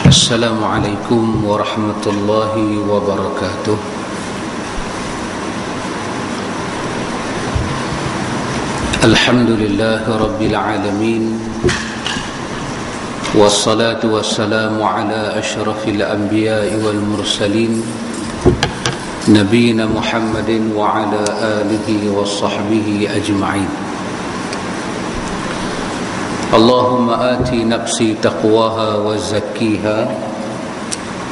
السلام عليكم ورحمة الله وبركاته. الحمد لله رب العالمين، والصلاة والسلام على أشرف الأنبياء والمرسلين نبينا محمد وعلى آله وصحبه أجمعين. اللهم آت نفسي تقواها وزكيها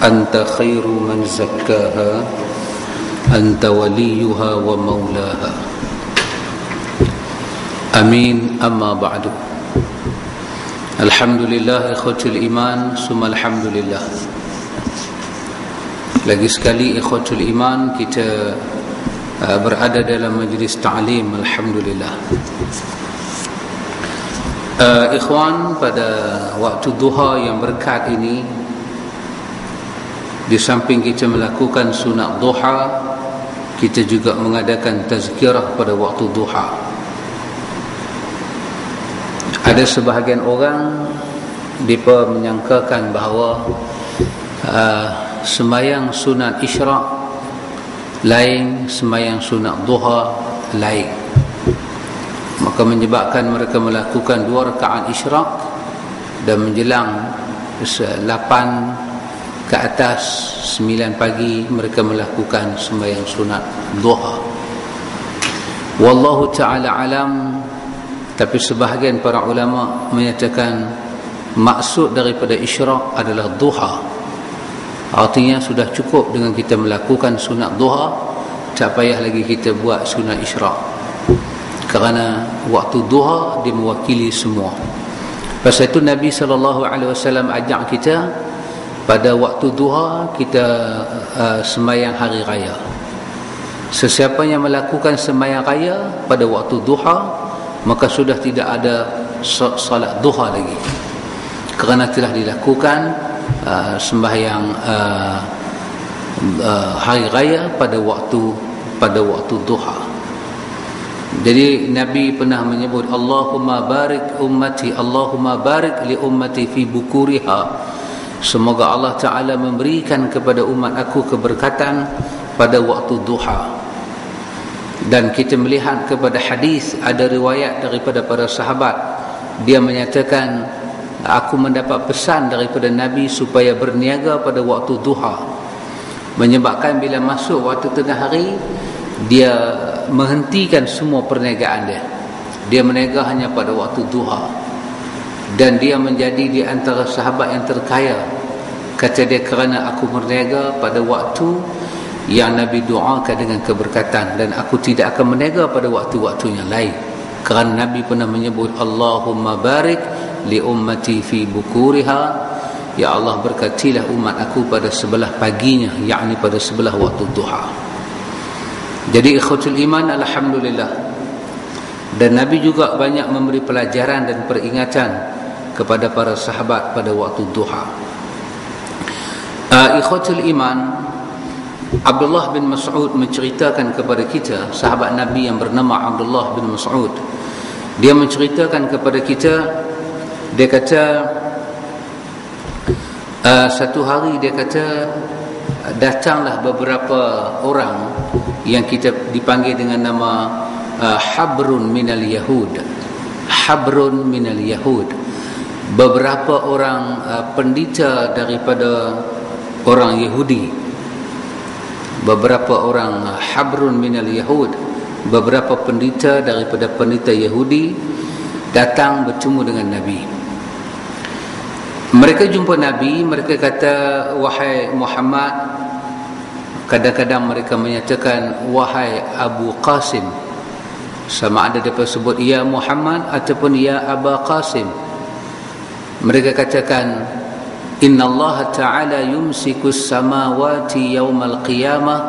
أنت خير من زكاها أنت وليها ومولاها. آمين. أما بعد. Alhamdulillah ikhwatul iman, summa alhamdulillah. Lagi sekali ikhwatul iman, kita berada dalam majlis ta'lim, alhamdulillah. Ikhwan, pada waktu duha yang berkat ini, di samping kita melakukan sunat duha, kita juga mengadakan tazkirah pada waktu duha. Ada sebahagian orang mereka menyangkakan bahawa sembahyang sunat isyraq lain, sembahyang sunat duha lain, maka menyebabkan mereka melakukan 2 rakaat isyraq dan menjelang 8 ke atas 9 pagi mereka melakukan sembahyang sunat duha. Wallahu ta'ala alam. Tapi sebahagian para ulama menyatakan maksud daripada isyraq adalah duha. Artinya sudah cukup dengan kita melakukan sunat duha, tak payah lagi kita buat sunat isyraq, kerana waktu duha dia mewakili semua. Pasal itu Nabi SAW ajak kita pada waktu duha kita sembahyang hari raya. Sesiapa yang melakukan sembahyang raya pada waktu duha, maka sudah tidak ada salat duha lagi, kerana telah dilakukan sembahyang hari raya pada waktu duha. Jadi Nabi pernah menyebut Allahumma barik ummati, Allahumma barik li ummati fi bukuriha. Semoga Allah Ta'ala memberikan kepada umat aku keberkatan pada waktu duha. Dan kita melihat kepada hadis, ada riwayat daripada para sahabat, dia menyatakan, aku mendapat pesan daripada Nabi supaya berniaga pada waktu duha, menyebabkan bila masuk waktu tengah hari dia menghentikan semua perniagaan dia berniaga hanya pada waktu duha, dan dia menjadi di antara sahabat yang terkaya. Kata dia, kerana aku berniaga pada waktu yang Nabi doakan dengan keberkatan, dan aku tidak akan berniaga pada waktu-waktu yang lain, kerana Nabi pernah menyebut Allahumma barik li ummati fi bukuriha. Ya Allah, berkatilah umat aku pada sebelah paginya, yakni pada sebelah waktu duha. Jadi ikhwatul iman, alhamdulillah. Dan Nabi juga banyak memberi pelajaran dan peringatan kepada para sahabat pada waktu duha. Ikhwatul iman, Abdullah bin Mas'ud menceritakan kepada kita, sahabat Nabi yang bernama Abdullah bin Mas'ud, dia menceritakan kepada kita, dia kata satu hari dia kata datanglah beberapa orang yang kita dipanggil dengan nama Habrun minal Yahud. Habrun minal Yahud, beberapa orang pendeta daripada orang Yahudi. Beberapa orang Habrun minal Yahud, beberapa pendeta daripada pendeta Yahudi datang bertemu dengan Nabi. Mereka jumpa Nabi, mereka kata, wahai Muhammad. Kadang-kadang mereka menyatakan wahai Abu Qasim, sama ada mereka sebut ya Muhammad ataupun ya Aba Qasim. Mereka katakan, Inna Allah Ta'ala yumsiku samawati yawmal qiyamah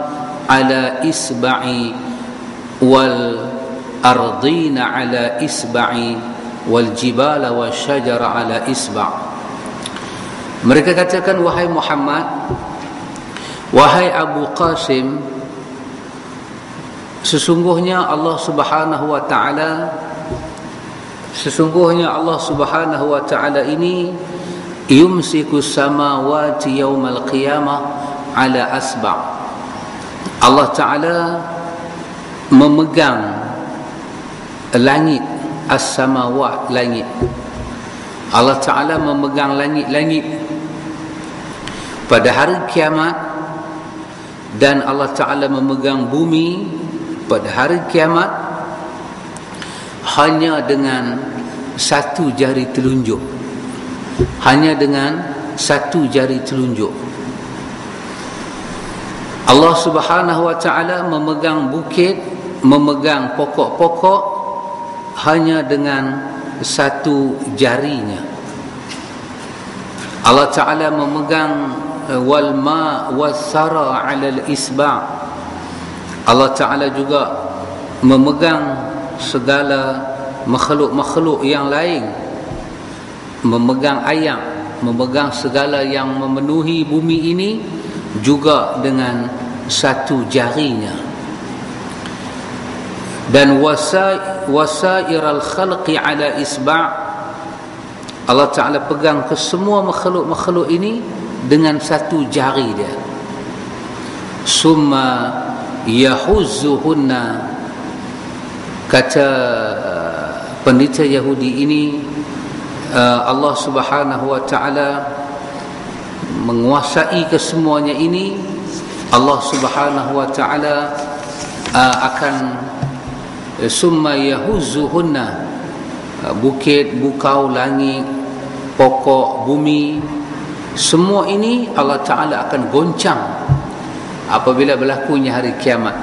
ala isba'i wal ardina ala isba'i wal jibala wal syajara ala isba'. Mereka katakan, wahai Muhammad, wahai Abu Qasim, sesungguhnya Allah Subhanahu wa Ta'ala ini yumsiku samawati yawmal qiyamah ala asba'. Allah Ta'ala memegang langit, as-samawat, langit. Allah Ta'ala memegang langit-langit pada hari kiamat, dan Allah Ta'ala memegang bumi pada hari kiamat hanya dengan satu jari telunjuk. Hanya dengan satu jari telunjuk. Allah Subhanahu wa Ta'ala memegang bukit, memegang pokok-pokok hanya dengan satu jarinya. Allah Ta'ala memegang wal ma was-sara 'ala al-isba'. Allah Ta'ala juga memegang segala makhluk-makhluk yang lain, memegang ayam, memegang segala yang memenuhi bumi ini juga dengan satu jarinya. Dan wasairal khalqi ala isba', Allah Ta'ala pegang ke semua makhluk-makhluk ini dengan satu jari dia. Summa yahuzzuhunna, kata peneliti Yahudi ini, Allah Subhanahu wa Ta'ala menguasai kesemuanya ini. Allah Subhanahu wa Ta'ala akan summa yahuzzuhunna, bukit, bukau, langit, pokok, bumi, semua ini Allah Ta'ala akan goncang apabila berlakunya hari kiamat,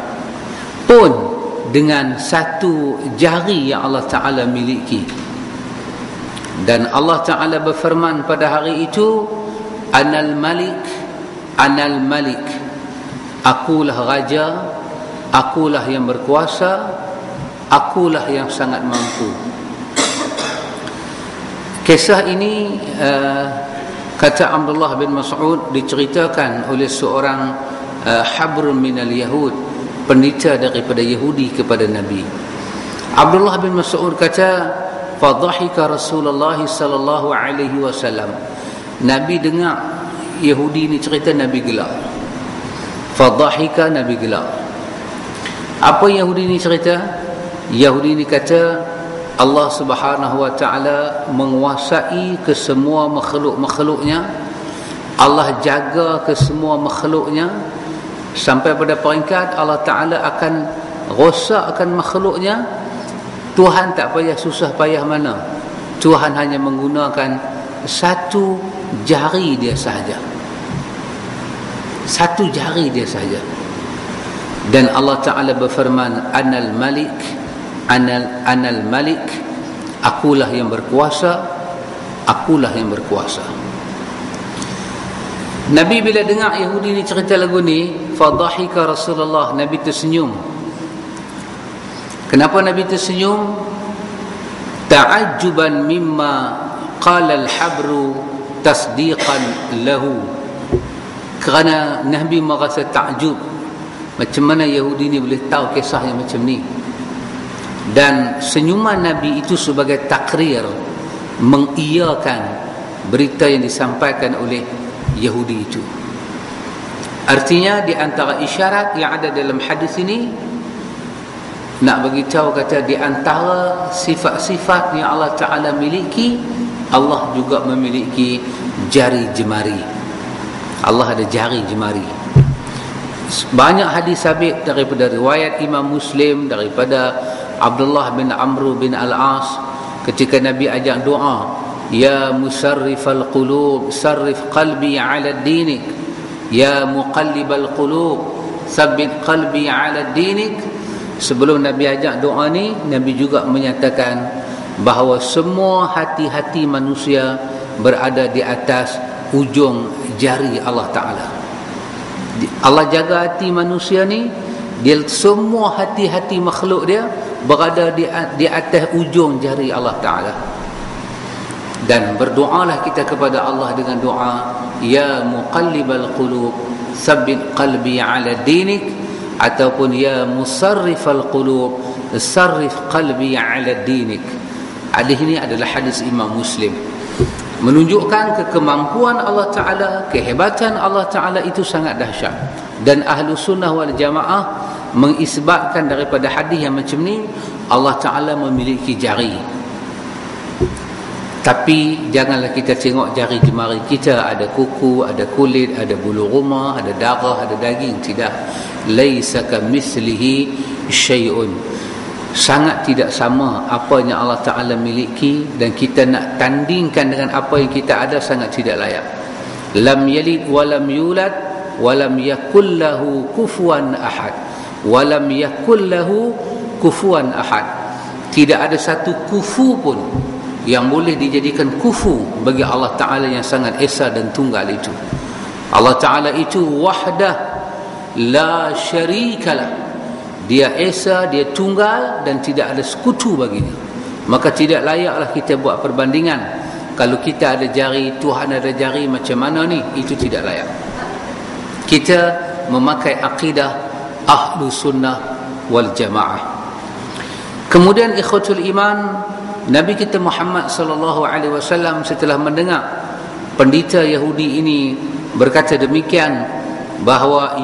pun dengan satu jari yang Allah Ta'ala miliki. Dan Allah Ta'ala berfirman pada hari itu, Anal Malik, Anal Malik, akulah raja, akulah yang berkuasa, akulah yang sangat mampu. Kisah ini kata Abdullah bin Mas'ud diceritakan oleh seorang habrun minal Yahud, penita daripada Yahudi kepada Nabi. Abdullah bin Mas'ud kata, fadhahika Rasulullah sallallahu alaihi wasallam. Nabi dengar Yahudi ni cerita, Nabi gelak. Fadhahika, Nabi gelak. Apa Yahudi ni cerita? Yahudi ni kata Allah Subhanahu wa Ta'ala menguasai ke semua makhluk-makhluknya. Allah jaga ke semua makhluknya, sampai pada peringkat Allah Ta'ala akan rosakkan makhluknya. Tuhan tak payah susah payah mana, Tuhan hanya menggunakan satu jari dia sahaja. Satu jari dia sahaja. Dan Allah Ta'ala berfirman, Anal Malik, Anal Malik, akulah yang berkuasa, akulah yang berkuasa. Nabi bila dengar Yahudi ni cerita lagu ni, fadhahika Rasulullah, Nabi tersenyum. Kenapa Nabi tersenyum? Ta'ajjuban mimma qala al-habru tasdiqan lahu. Kerana Nabi merasa takjub, macam mana Yahudi ni boleh tahu kisah yang macam ni. Dan senyuman Nabi itu sebagai takrir, mengiyakan berita yang disampaikan oleh Yahudi itu. Artinya di antara isyarat yang ada dalam hadis ini, nak bagi tahu kata di antara sifat-sifat yang Allah Ta'ala miliki, Allah juga memiliki jari jemari. Allah ada jari jemari. Banyak hadis sabit daripada riwayat Imam Muslim, daripada Abdullah bin Amr bin Al-As, ketika Nabi ajak doa, Ya musarrifal qulub, sarrif qalbi ala dinik, Ya muqallibal qulub, sabbit qalbi ala dinik. Sebelum Nabi ajak doa ni, Nabi juga menyatakan bahawa semua hati-hati manusia berada di atas ujung jari Allah Ta'ala. Allah jaga hati manusia ni, dia semua hati-hati makhluk dia berada di atas ujung jari Allah Ta'ala. Dan berdoalah kita kepada Allah dengan doa, Ya muqallibal qulub, sabbit qalbi ala dinik, ataupun Ya musarrifal qulub, sarrif qalbi ala dinik. Hadis ini adalah hadis Imam Muslim. menunjukkan kemampuan Allah Ta'ala, kehebatan Allah Ta'ala itu sangat dahsyat. Dan ahlu sunnah wal jamaah mengisbatkan daripada hadis yang macam ni, Allah Ta'ala memiliki jari. Tapi janganlah kita tengok jari jemari kita ada kuku, ada kulit, ada bulu rumah, ada darah, ada daging. Tidak. Laisa kamitslihi syai'un. Sangat tidak sama apa yang Allah Ta'ala miliki, dan kita nak tandingkan dengan apa yang kita ada sangat tidak layak. Lam yalid walam yulad walam yakul lahu kufuwan ahad. Walam yakul lahu kufuwan ahad. Tidak ada satu kufu pun yang boleh dijadikan kufu bagi Allah Ta'ala yang sangat esa dan tunggal itu. Allah Ta'ala itu wahdah la syarikalah. Dia esa, dia tunggal dan tidak ada sekutu baginya. Maka tidak layaklah kita buat perbandingan. Kalau kita ada jari, Tuhan ada jari, macam mana ni? Itu tidak layak. Kita memakai akidah ahlu sunnah wal jamaah. Kemudian ikhwatul iman, Nabi kita Muhammad sallallahu alaihi wasallam setelah mendengar pendeta Yahudi ini berkata demikian, bahawa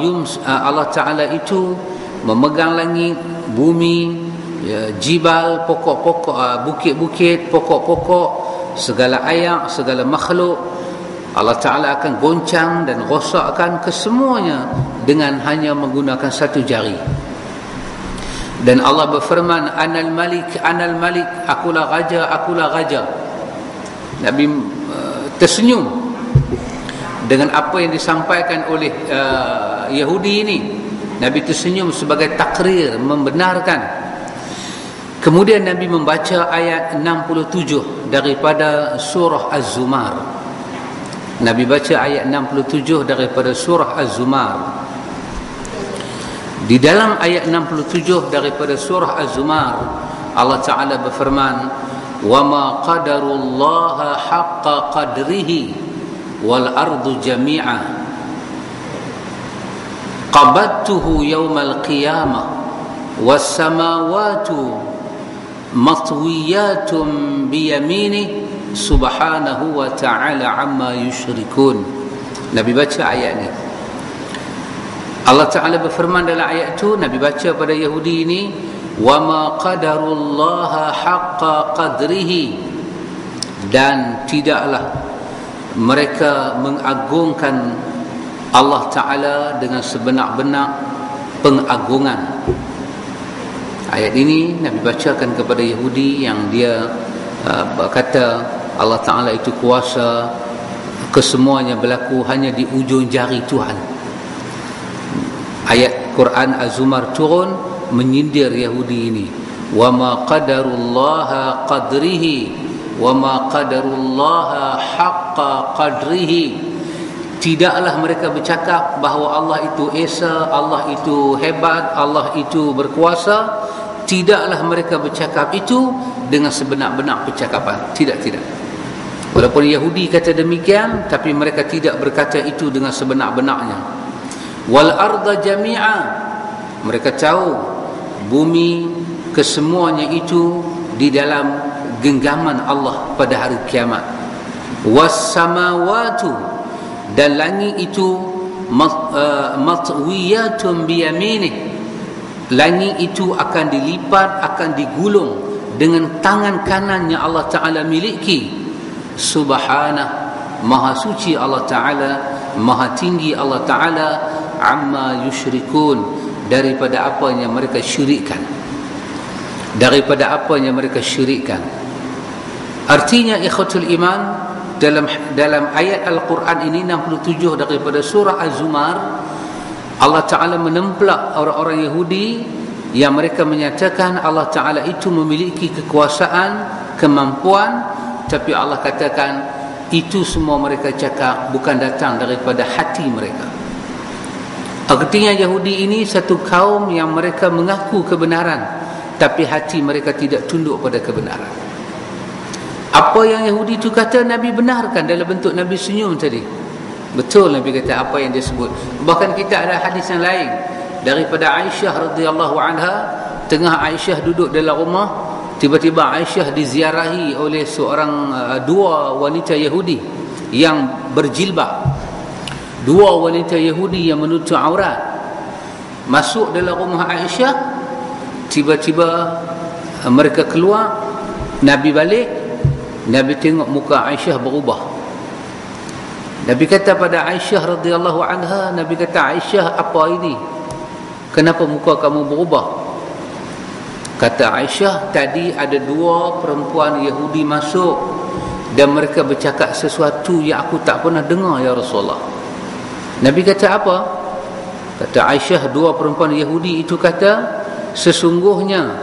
Allah Ta'ala itu memegang langit, bumi, jibal, pokok-pokok, bukit-bukit, pokok-pokok, segala ayak, segala makhluk. Allah Ta'ala akan goncang dan rosakkan kesemuanya dengan hanya menggunakan satu jari. Dan Allah berfirman, Anal Malik, Anal Malik, akulah raja, akulah raja. Nabi tersenyum dengan apa yang disampaikan oleh Yahudi ini. Nabi tersenyum sebagai takrir, membenarkan. Kemudian Nabi membaca ayat 67 daripada surah Az-Zumar. Nabi baca ayat 67 daripada surah Az-Zumar. Di dalam ayat 67 daripada surah Az-Zumar, Allah Ta'ala berfirman, وَمَا قَدَرُ اللَّهَ حَقَّ قَدْرِهِ وَالْأَرْضُ جَمِيعًا قَبَضْتُهُ يَوْمَ الْقِيَامَةِ وَالسَّمَاوَاتُ مَطْوِيَّاتٌ بِيَمِينِهِ سُبْحَانَهُ وَتَعَالَى عَمَّا يُشْرِكُونَ. Nabi baca ayat ini. Allah Ta'ala berfirman dalam ayat itu, Nabi baca pada Yahudi ini, وَمَا قَدَرُ اللَّهَ حَقَّ قَدْرِهِ, dan tidaklah mereka mengagungkan Allah Ta'ala dengan sebenar-benar pengagungan. Ayat ini Nabi bacakan kepada Yahudi yang dia berkata Allah Ta'ala itu kuasa, kesemuanya berlaku hanya di ujung jari Tuhan. Ayat Quran Az-Zumar turun menyindir Yahudi ini. وَمَا قَدَرُ اللَّهَ قَدْرِهِ وَمَا قَدَرُ اللَّهَ حَقَّ قَدْرِهِ. Tidaklah mereka bercakap bahawa Allah itu esa, Allah itu hebat, Allah itu berkuasa. Tidaklah mereka bercakap itu dengan sebenar-benar percakapan. Tidak. Walaupun Yahudi kata demikian, tapi mereka tidak berkata itu dengan sebenar-benarnya. Wal arda jami'a, mereka tahu bumi kesemuanya itu di dalam genggaman Allah pada hari kiamat. Was samawatu, dan langit itu matwiyatun biyaminih, langit itu akan dilipat, akan digulung dengan tangan kanannya Allah Ta'ala miliki. Subhanah, maha suci Allah Ta'ala, maha tinggi Allah Ta'ala, amma yusyrikun, daripada apa yang mereka syirikkan. Daripada apa yang mereka syirikkan. Artinya ikhwatul iman, dalam ayat Al-Quran ini 67 daripada surah Az-Zumar, Allah Ta'ala menempelak orang-orang Yahudi yang mereka menyatakan Allah Ta'ala itu memiliki kekuasaan, kemampuan, tapi Allah katakan itu semua mereka cakap bukan datang daripada hati mereka. Artinya Yahudi ini satu kaum yang mereka mengaku kebenaran, tapi hati mereka tidak tunduk pada kebenaran. Apa yang Yahudi itu kata, Nabi benarkan dalam bentuk Nabi senyum tadi. Betul Nabi kata apa yang dia sebut. Bahkan kita ada hadis yang lain daripada Aisyah radhiyallahu anha. Tengah Aisyah duduk dalam rumah, tiba-tiba Aisyah diziarahi oleh dua wanita Yahudi yang berjilbab, dua wanita Yahudi yang menutup aurat masuk dalam rumah Aisyah. Tiba-tiba mereka keluar, Nabi balik, Nabi tengok muka Aisyah berubah. Nabi kata pada Aisyah radhiyallahu anha, Nabi kata, Aisyah, apa ini? Kenapa muka kamu berubah? Kata Aisyah, tadi ada dua perempuan Yahudi masuk dan mereka bercakap sesuatu yang aku tak pernah dengar, ya Rasulullah. Nabi kata apa? Kata Aisyah, dua perempuan Yahudi itu kata, sesungguhnya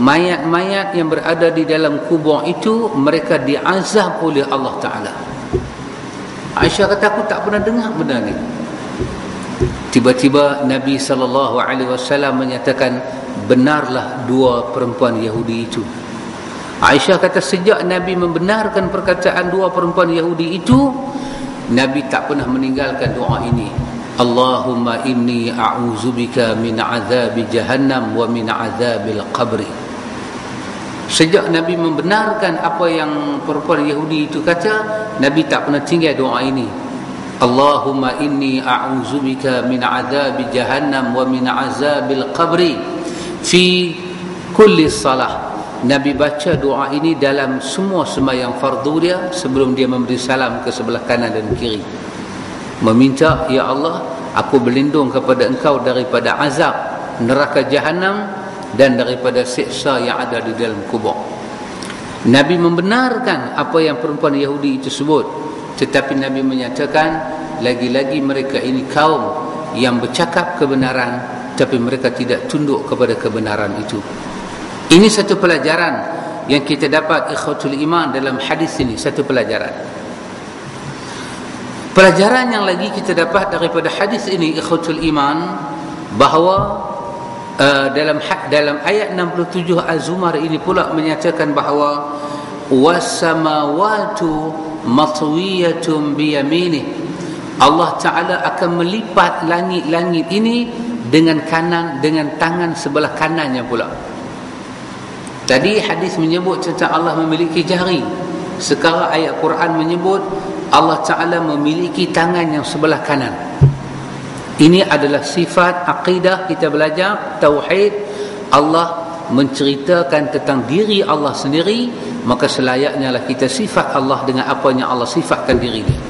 mayat-mayat yang berada di dalam kubur itu mereka diazab oleh Allah Ta'ala. Aisyah kata, aku tak pernah dengar benda ni. Tiba-tiba Nabi SAW menyatakan, benarlah dua perempuan Yahudi itu. Aisyah kata, sejak Nabi membenarkan perkataan dua perempuan Yahudi itu, Nabi tak pernah meninggalkan doa ini. Allahumma inni a'udzubika min azabi jahannam wa min azabil qabri. Sejak Nabi membenarkan apa yang perempuan Yahudi itu kata, Nabi tak pernah tinggal doa ini. Allahumma inni a'udzubika min azabi jahannam wa min azabil qabri fi kulli salah. Nabi baca doa ini dalam semua sembahyang fardu dia sebelum dia memberi salam ke sebelah kanan dan kiri, meminta, ya Allah, aku berlindung kepada engkau daripada azab neraka Jahannam dan daripada siksa yang ada di dalam kubur. Nabi membenarkan apa yang perempuan Yahudi itu sebut, tetapi Nabi menyatakan, lagi-lagi mereka ini kaum yang bercakap kebenaran tapi mereka tidak tunduk kepada kebenaran itu. Ini satu pelajaran yang kita dapat, ikhwatul iman, dalam hadis ini. Satu pelajaran. Pelajaran yang lagi kita dapat daripada hadis ini, ikhwatul iman, bahawa dalam ayat 67 Az-Zumar ini pula menyatakan bahawa was-samawatu matwiyatun biyaminih. Allah Ta'ala akan melipat langit-langit ini dengan tangan sebelah kanannya pula. Tadi hadis menyebut tentang Allah memiliki jari. Sekarang ayat Quran menyebut Allah Ta'ala memiliki tangan yang sebelah kanan. Ini adalah sifat akidah, kita belajar tauhid. Allah menceritakan tentang diri Allah sendiri, maka selayaknya lah kita sifat Allah dengan apa yang Allah sifatkan diri dia.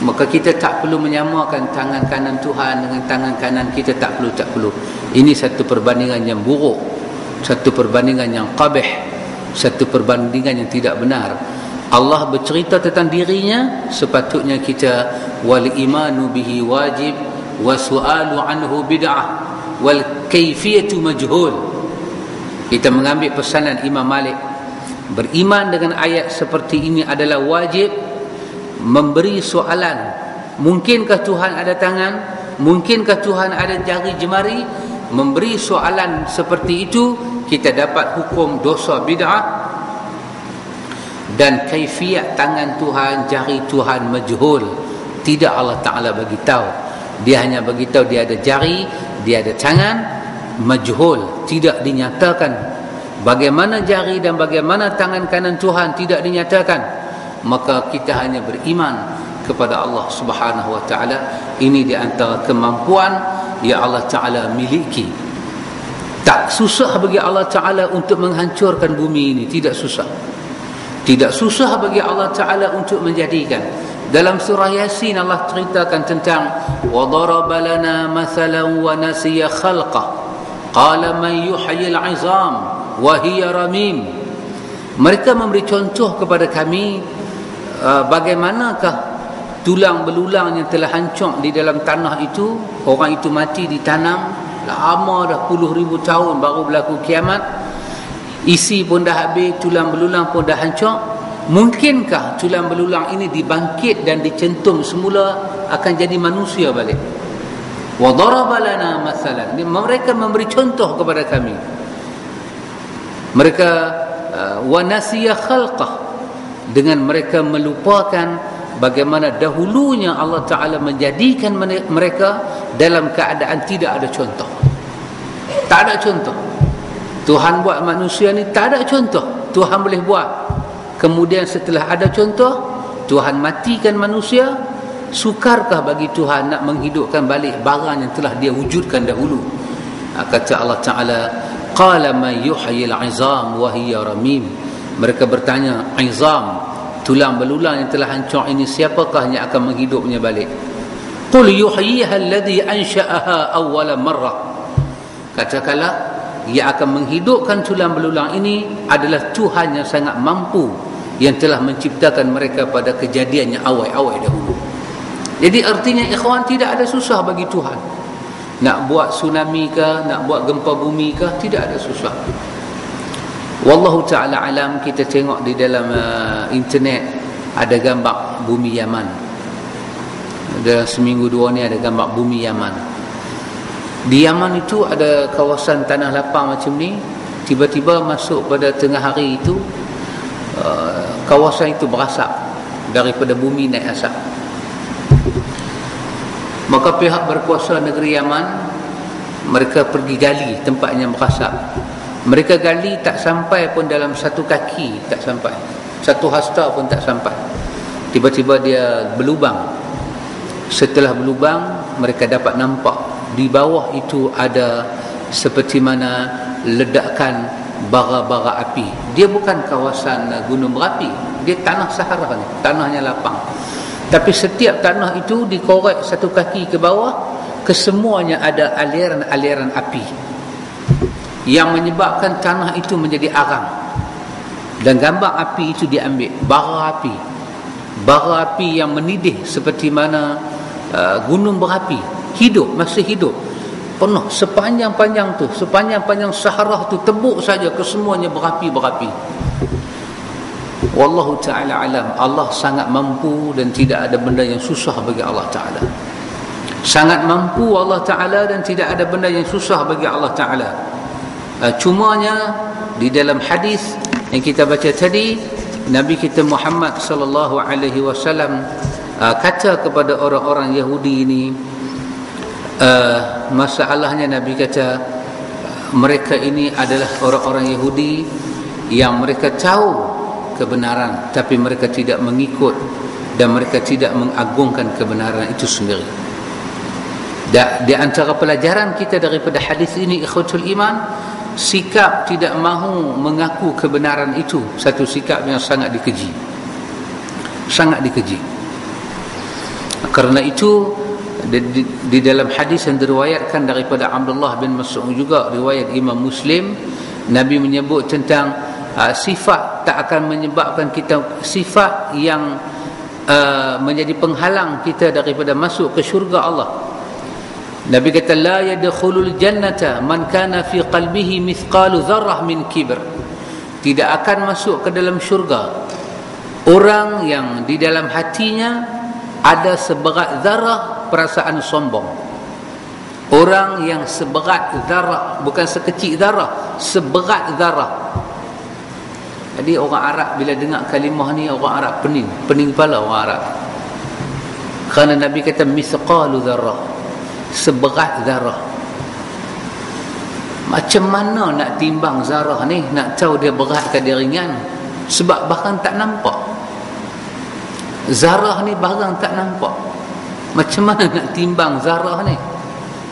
Maka kita tak perlu menyamakan tangan kanan Tuhan dengan tangan kanan kita, tak perlu. Ini satu perbandingan yang buruk, satu perbandingan yang qabih, satu perbandingan yang tidak benar. Allah bercerita tentang dirinya, sepatutnya kita wal imanu bihi wajib wa su'alu anhu bid'ah wal kaifiyatu majhul. Kita mengambil pesanan Imam Malik, beriman dengan ayat seperti ini adalah wajib. Memberi soalan, mungkinkah Tuhan ada tangan, mungkinkah Tuhan ada jari jemari, memberi soalan seperti itu, kita dapat hukum dosa bid'ah. Dan kaifiat tangan Tuhan, jari Tuhan majhul, tidak Allah Ta'ala bagi tahu. Dia hanya bagi tahu dia ada jari, dia ada tangan, majhul, tidak dinyatakan. Bagaimana jari dan bagaimana tangan kanan Tuhan tidak dinyatakan. Maka kita hanya beriman kepada Allah Subhanahu wa Ta'ala. Ini di antara kemampuan yang Allah Ta'ala miliki. Tak susah bagi Allah Ta'ala untuk menghancurkan bumi ini, tidak susah. Tidak susah bagi Allah Ta'ala untuk menjadikan. Dalam surah Yasin Allah ceritakan tentang وَضَرَبَ لَنَا مَثَلًا وَنَسِيَ خَلْقَهُ قَالَ مَنْ يُحْيِي الْعِظَامَ وَهِيَ رَمِيمٌ. Mereka memberi contoh kepada kami, bagaimanakah tulang belulang yang telah hancur di dalam tanah itu. Orang itu mati ditanam lama dah, puluh ribu tahun baru berlaku kiamat. Isi pun dah habis, tulang belulang pun dah hancur. Mungkinkah tulang belulang ini dibangkit dan dicentum semula akan jadi manusia balik? Wa daraba lana mathalan. Mereka memberi contoh kepada kami. Mereka wa nasiya khalqah, dengan mereka melupakan bagaimana dahulunya Allah Ta'ala menjadikan mereka dalam keadaan tidak ada contoh. Tak ada contoh. Tuhan buat manusia ni tak ada contoh. Tuhan boleh buat. Kemudian setelah ada contoh, Tuhan matikan manusia. Sukarkah bagi Tuhan nak menghidupkan balik barang yang telah dia wujudkan dahulu? Kata Allah Ta'ala, qala man yuhyil 'izam wa hiya ramim. Mereka bertanya, izam, tulang belulang yang telah hancur ini, siapakah yang akan menghidupnya balik? Qul yuhyiha alladhi ansha'aha awwala marrah. Katakanlah, yang akan menghidupkan tulang belulang ini adalah Tuhan yang sangat mampu, yang telah menciptakan mereka pada kejadian yang awal-awal dahulu. Jadi artinya ikhwan, tidak ada susah bagi Tuhan. Nak buat tsunami ke, nak buat gempa bumi ke, tidak ada susah. Wallahu ta'ala alam. Kita tengok di dalam internet ada gambar bumi Yaman. Dalam seminggu dua ni ada gambar bumi Yaman. Di Yaman itu ada kawasan tanah lapang macam ni. Tiba-tiba masuk pada tengah hari itu, kawasan itu berasap daripada bumi naik asap. Maka pihak berkuasa negeri Yaman, mereka pergi gali tempat yang berasap. Mereka gali tak sampai pun dalam satu kaki, tak sampai. Satu hasta pun tak sampai. Tiba-tiba dia berlubang. Setelah berlubang, mereka dapat nampak di bawah itu ada seperti mana ledakan bara-bara api. Dia bukan kawasan gunung berapi, dia tanah Sahara ni, tanahnya lapang. Tapi setiap tanah itu dikorek satu kaki ke bawah, kesemuanya ada aliran-aliran api yang menyebabkan tanah itu menjadi arang. Dan gambar api itu diambil, bara api. Bara api yang menidih seperti mana gunung berapi, hidup, masih hidup, penuh sepanjang-panjang tu, sepanjang-panjang Sahara tu, tebuk saja kesemuanya berapi-berapi. Wallahu ta'ala alam. Allah sangat mampu dan tidak ada benda yang susah bagi Allah Ta'ala. Sangat mampu Allah Ta'ala dan tidak ada benda yang susah bagi Allah Ta'ala. Cumanya di dalam hadis yang kita baca tadi, Nabi kita Muhammad sallallahu alaihi wasallam kata kepada orang-orang Yahudi ini, masalahnya Nabi kata mereka ini adalah orang-orang Yahudi yang mereka tahu kebenaran tapi mereka tidak mengikut dan mereka tidak mengagungkan kebenaran itu sendiri. Di antara pelajaran kita daripada hadis ini, ikhwatul iman, sikap tidak mahu mengaku kebenaran itu satu sikap yang sangat dikeji. Sangat dikeji. Karena itu di dalam hadis yang diriwayatkan daripada Abdullah bin Mas'ud juga, riwayat Imam Muslim, Nabi menyebut tentang sifat tak akan menyebabkan kita, sifat yang menjadi penghalang kita daripada masuk ke syurga Allah. Nabi kata, la yadkhulul jannata man kana fi qalbihi mithqalu dzarrah min kibr. Tidak akan masuk ke dalam syurga orang yang di dalam hatinya ada seberat zarah perasaan sombong. Orang yang seberat zarah, bukan sekecil zarah, seberat zarah. Jadi orang Arab bila dengar kalimah ni, orang Arab pening kepala orang Arab. Kerana Nabi kata mithqalu dzarrah, seberat zarah. Macam mana nak timbang zarah ni, nak tahu dia berat ke dia ringan? Sebab barang tak nampak. Zarah ni barang tak nampak. Macam mana nak timbang zarah ni?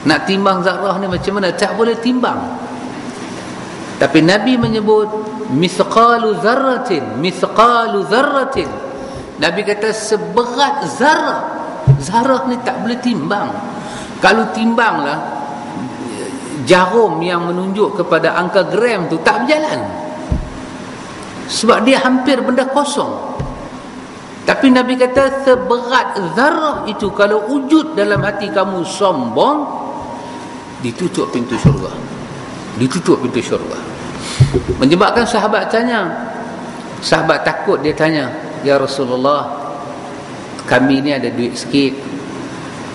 Nak timbang zarah ni macam mana? Tak boleh timbang. Tapi Nabi menyebut mithqalu dzarratin, mithqalu dzarratin. Nabi kata seberat zarah. Zarah ni tak boleh timbang. Kalau timbanglah, jarum yang menunjuk kepada angka gram tu tak berjalan. Sebab dia hampir benda kosong. Tapi Nabi kata seberat zarah itu, kalau wujud dalam hati kamu sombong, ditutup pintu syurga. Ditutup pintu syurga. Menyebabkan sahabat tanya, sahabat takut, dia tanya, ya Rasulullah, kami ni ada duit sikit,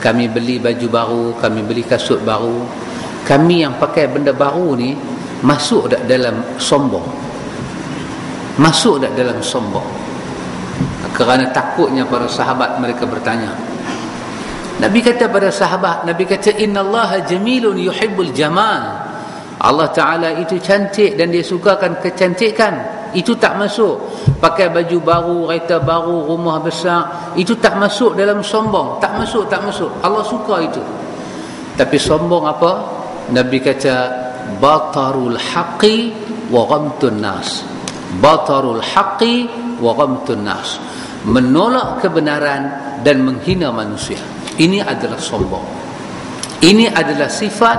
kami beli baju baru, kami beli kasut baru, kami yang pakai benda baru ni masuk tak dalam sombong? Masuk tak dalam sombong? Kerana takutnya para sahabat, mereka bertanya. Nabi kata pada sahabat, Nabi kata innallaha jamilun yuhibbul jamal. Allah Ta'ala itu cantik dan dia sukakan kecantikan, itu tak masuk. Pakai baju baru, kereta baru, rumah besar, itu tak masuk dalam sombong. Tak masuk. Allah suka itu. Tapi sombong apa? Nabi kata batarul haqqi wa ghamtun nas. Batarul haqqi wa ghamtun nas. Menolak kebenaran dan menghina manusia. Ini adalah sombong. Ini adalah sifat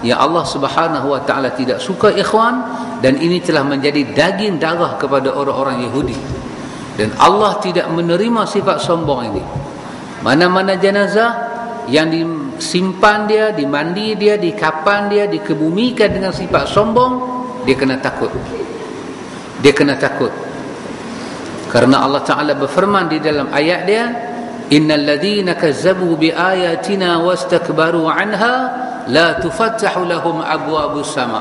yang Allah Subhanahu wa taala tidak suka, ikhwan, dan ini telah menjadi daging darah kepada orang-orang Yahudi. Dan Allah tidak menerima sifat sombong ini. Mana-mana jenazah yang disimpan dia, dimandi dia, dikapan dia, dikebumikan dengan sifat sombong, dia kena takut. Dia kena takut. Karena Allah Ta'ala berfirman di dalam ayat dia, innal ladzina kazzabu biayatina wastakbaru anha la tufattahu lahum abwabus sama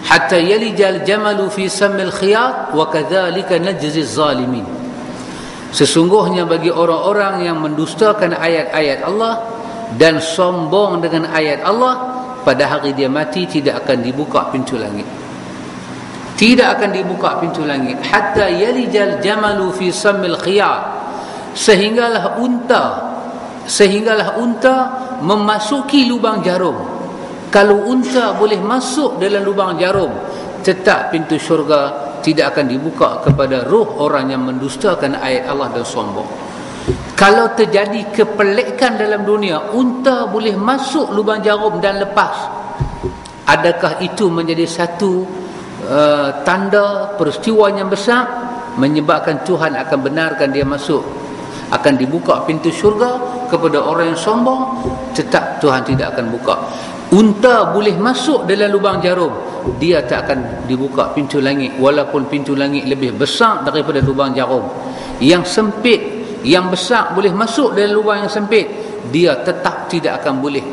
hatta yalijal jamalu fi sammil khiyat wa kadzalika najzi zalimin. Sesungguhnya bagi orang-orang yang mendustakan ayat-ayat Allah dan sombong dengan ayat Allah, pada hari dia mati tidak akan dibuka pintu langit. Tidak akan dibuka pintu langit hatta yalijal jamalu fi sammil khiyat, sehinggalah unta memasuki lubang jarum. Kalau unta boleh masuk dalam lubang jarum, tetap pintu syurga tidak akan dibuka kepada ruh orang yang mendustakan ayat Allah dan sombong. Kalau terjadi kepelikan dalam dunia, unta boleh masuk lubang jarum dan lepas, adakah itu menjadi satu tanda peristiwa yang besar menyebabkan Tuhan akan benarkan dia masuk, akan dibuka pintu syurga kepada orang yang sombong? Tetap Tuhan tidak akan buka. Unta boleh masuk dalam lubang jarum, dia tak akan dibuka pintu langit, walaupun pintu langit lebih besar daripada lubang jarum. Yang sempit, yang besar boleh masuk dalam lubang yang sempit, dia tetap tidak akan boleh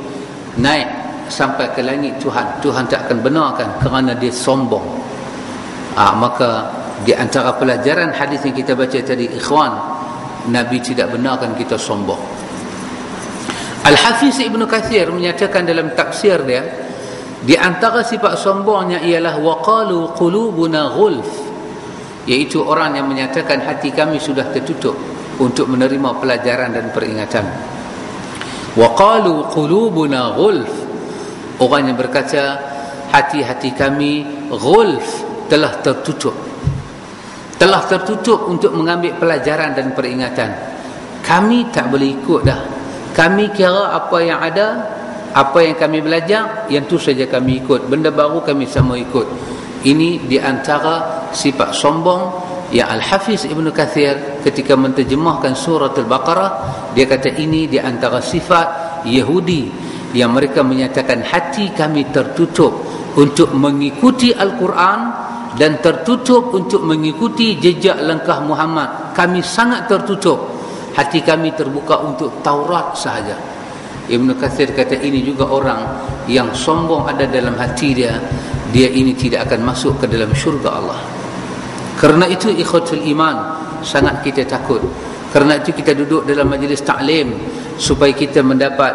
naik sampai ke langit Tuhan. Tuhan tak akan benarkan kerana dia sombong. Maka di antara pelajaran hadis yang kita baca tadi, ikhwan, Nabi tidak benarkan kita sombong. Al-Hafiz Ibn Kathir menyatakan dalam tafsir dia, di antara sifat sombongnya ialah waqalu qulubuna ghulf, iaitu orang yang menyatakan hati kami sudah tertutup untuk menerima pelajaran dan peringatan. Waqalu qulubuna ghulf, orang yang berkata hati-hati kami ghulf, telah tertutup untuk mengambil pelajaran dan peringatan. Kami tak boleh ikut dah. Kami kira apa yang ada, apa yang kami belajar, yang tu saja kami ikut. Benda baru kami sama ikut. Ini di antara sifat sombong yang Al-Hafiz Ibn Kathir ketika menterjemahkan surah Al-Baqarah, dia kata ini di antara sifat Yahudi yang mereka menyatakan hati kami tertutup untuk mengikuti Al-Quran dan tertutup untuk mengikuti jejak langkah Muhammad. Kami sangat tertutup. Hati kami terbuka untuk Taurat sahaja. Ibn Kathir kata ini juga orang yang sombong ada dalam hati dia. Dia ini tidak akan masuk ke dalam syurga Allah. Kerana itu ikhwatul iman, sangat kita takut. Kerana itu kita duduk dalam majlis ta'lim supaya kita mendapat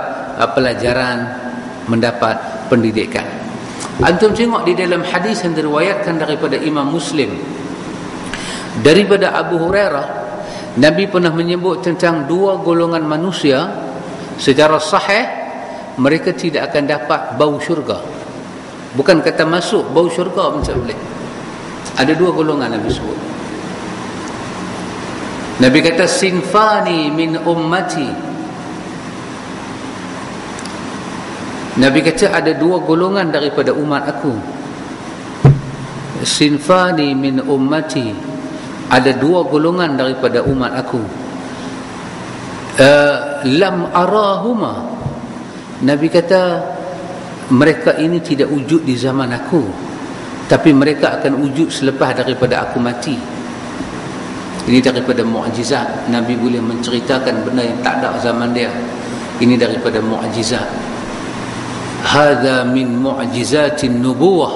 pelajaran, mendapat pendidikan. Antum tengok di dalam hadis yang diriwayatkan daripada Imam Muslim daripada Abu Hurairah, Nabi pernah menyebut tentang dua golongan manusia secara sahih, mereka tidak akan dapat bau syurga. Bukan kata masuk, bau syurga pun tak boleh. Ada dua golongan Nabi sebut. Nabi kata sinfani min ummati, Nabi kata ada dua golongan daripada umat aku. Sinfani min ummati, ada dua golongan daripada umat aku. Lam arahuma, Nabi kata mereka ini tidak wujud di zaman aku, tapi mereka akan wujud selepas daripada aku mati. Ini daripada mukjizat. Nabi boleh menceritakan benda yang tak ada zaman dia. Ini daripada mukjizat. Hadza min mu'jizatin nubuwah,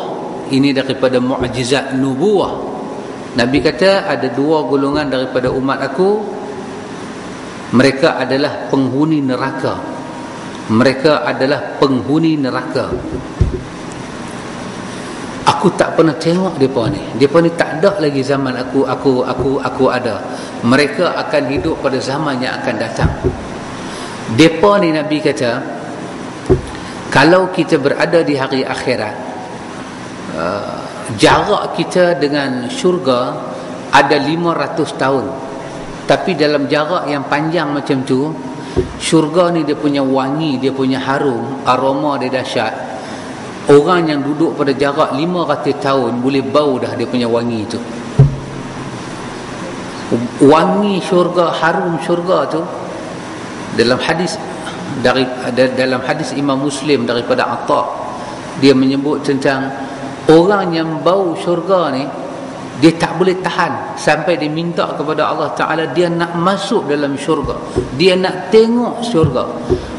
ini daripada mukjizat nubuwah. Nabi kata ada dua golongan daripada umat aku, mereka adalah penghuni neraka. Mereka adalah penghuni neraka. Aku tak pernah tengok mereka ni. Mereka ni tak ada lagi zaman aku ada. Mereka akan hidup pada zaman yang akan datang. Mereka ni Nabi kata, kalau kita berada di hari akhirat, jarak kita dengan syurga ada 500 tahun. Tapi dalam jarak yang panjang macam tu, syurga ni dia punya wangi, dia punya harum, aroma dia dahsyat. Orang yang duduk pada jarak 500 tahun boleh bau dah dia punya wangi tu. Wangi syurga, harum syurga tu, dalam hadis Imam Muslim daripada Atta, dia menyebut tentang orang yang bau syurga ni, dia tak boleh tahan sampai dia minta kepada Allah Ta'ala, dia nak masuk dalam syurga, dia nak tengok syurga.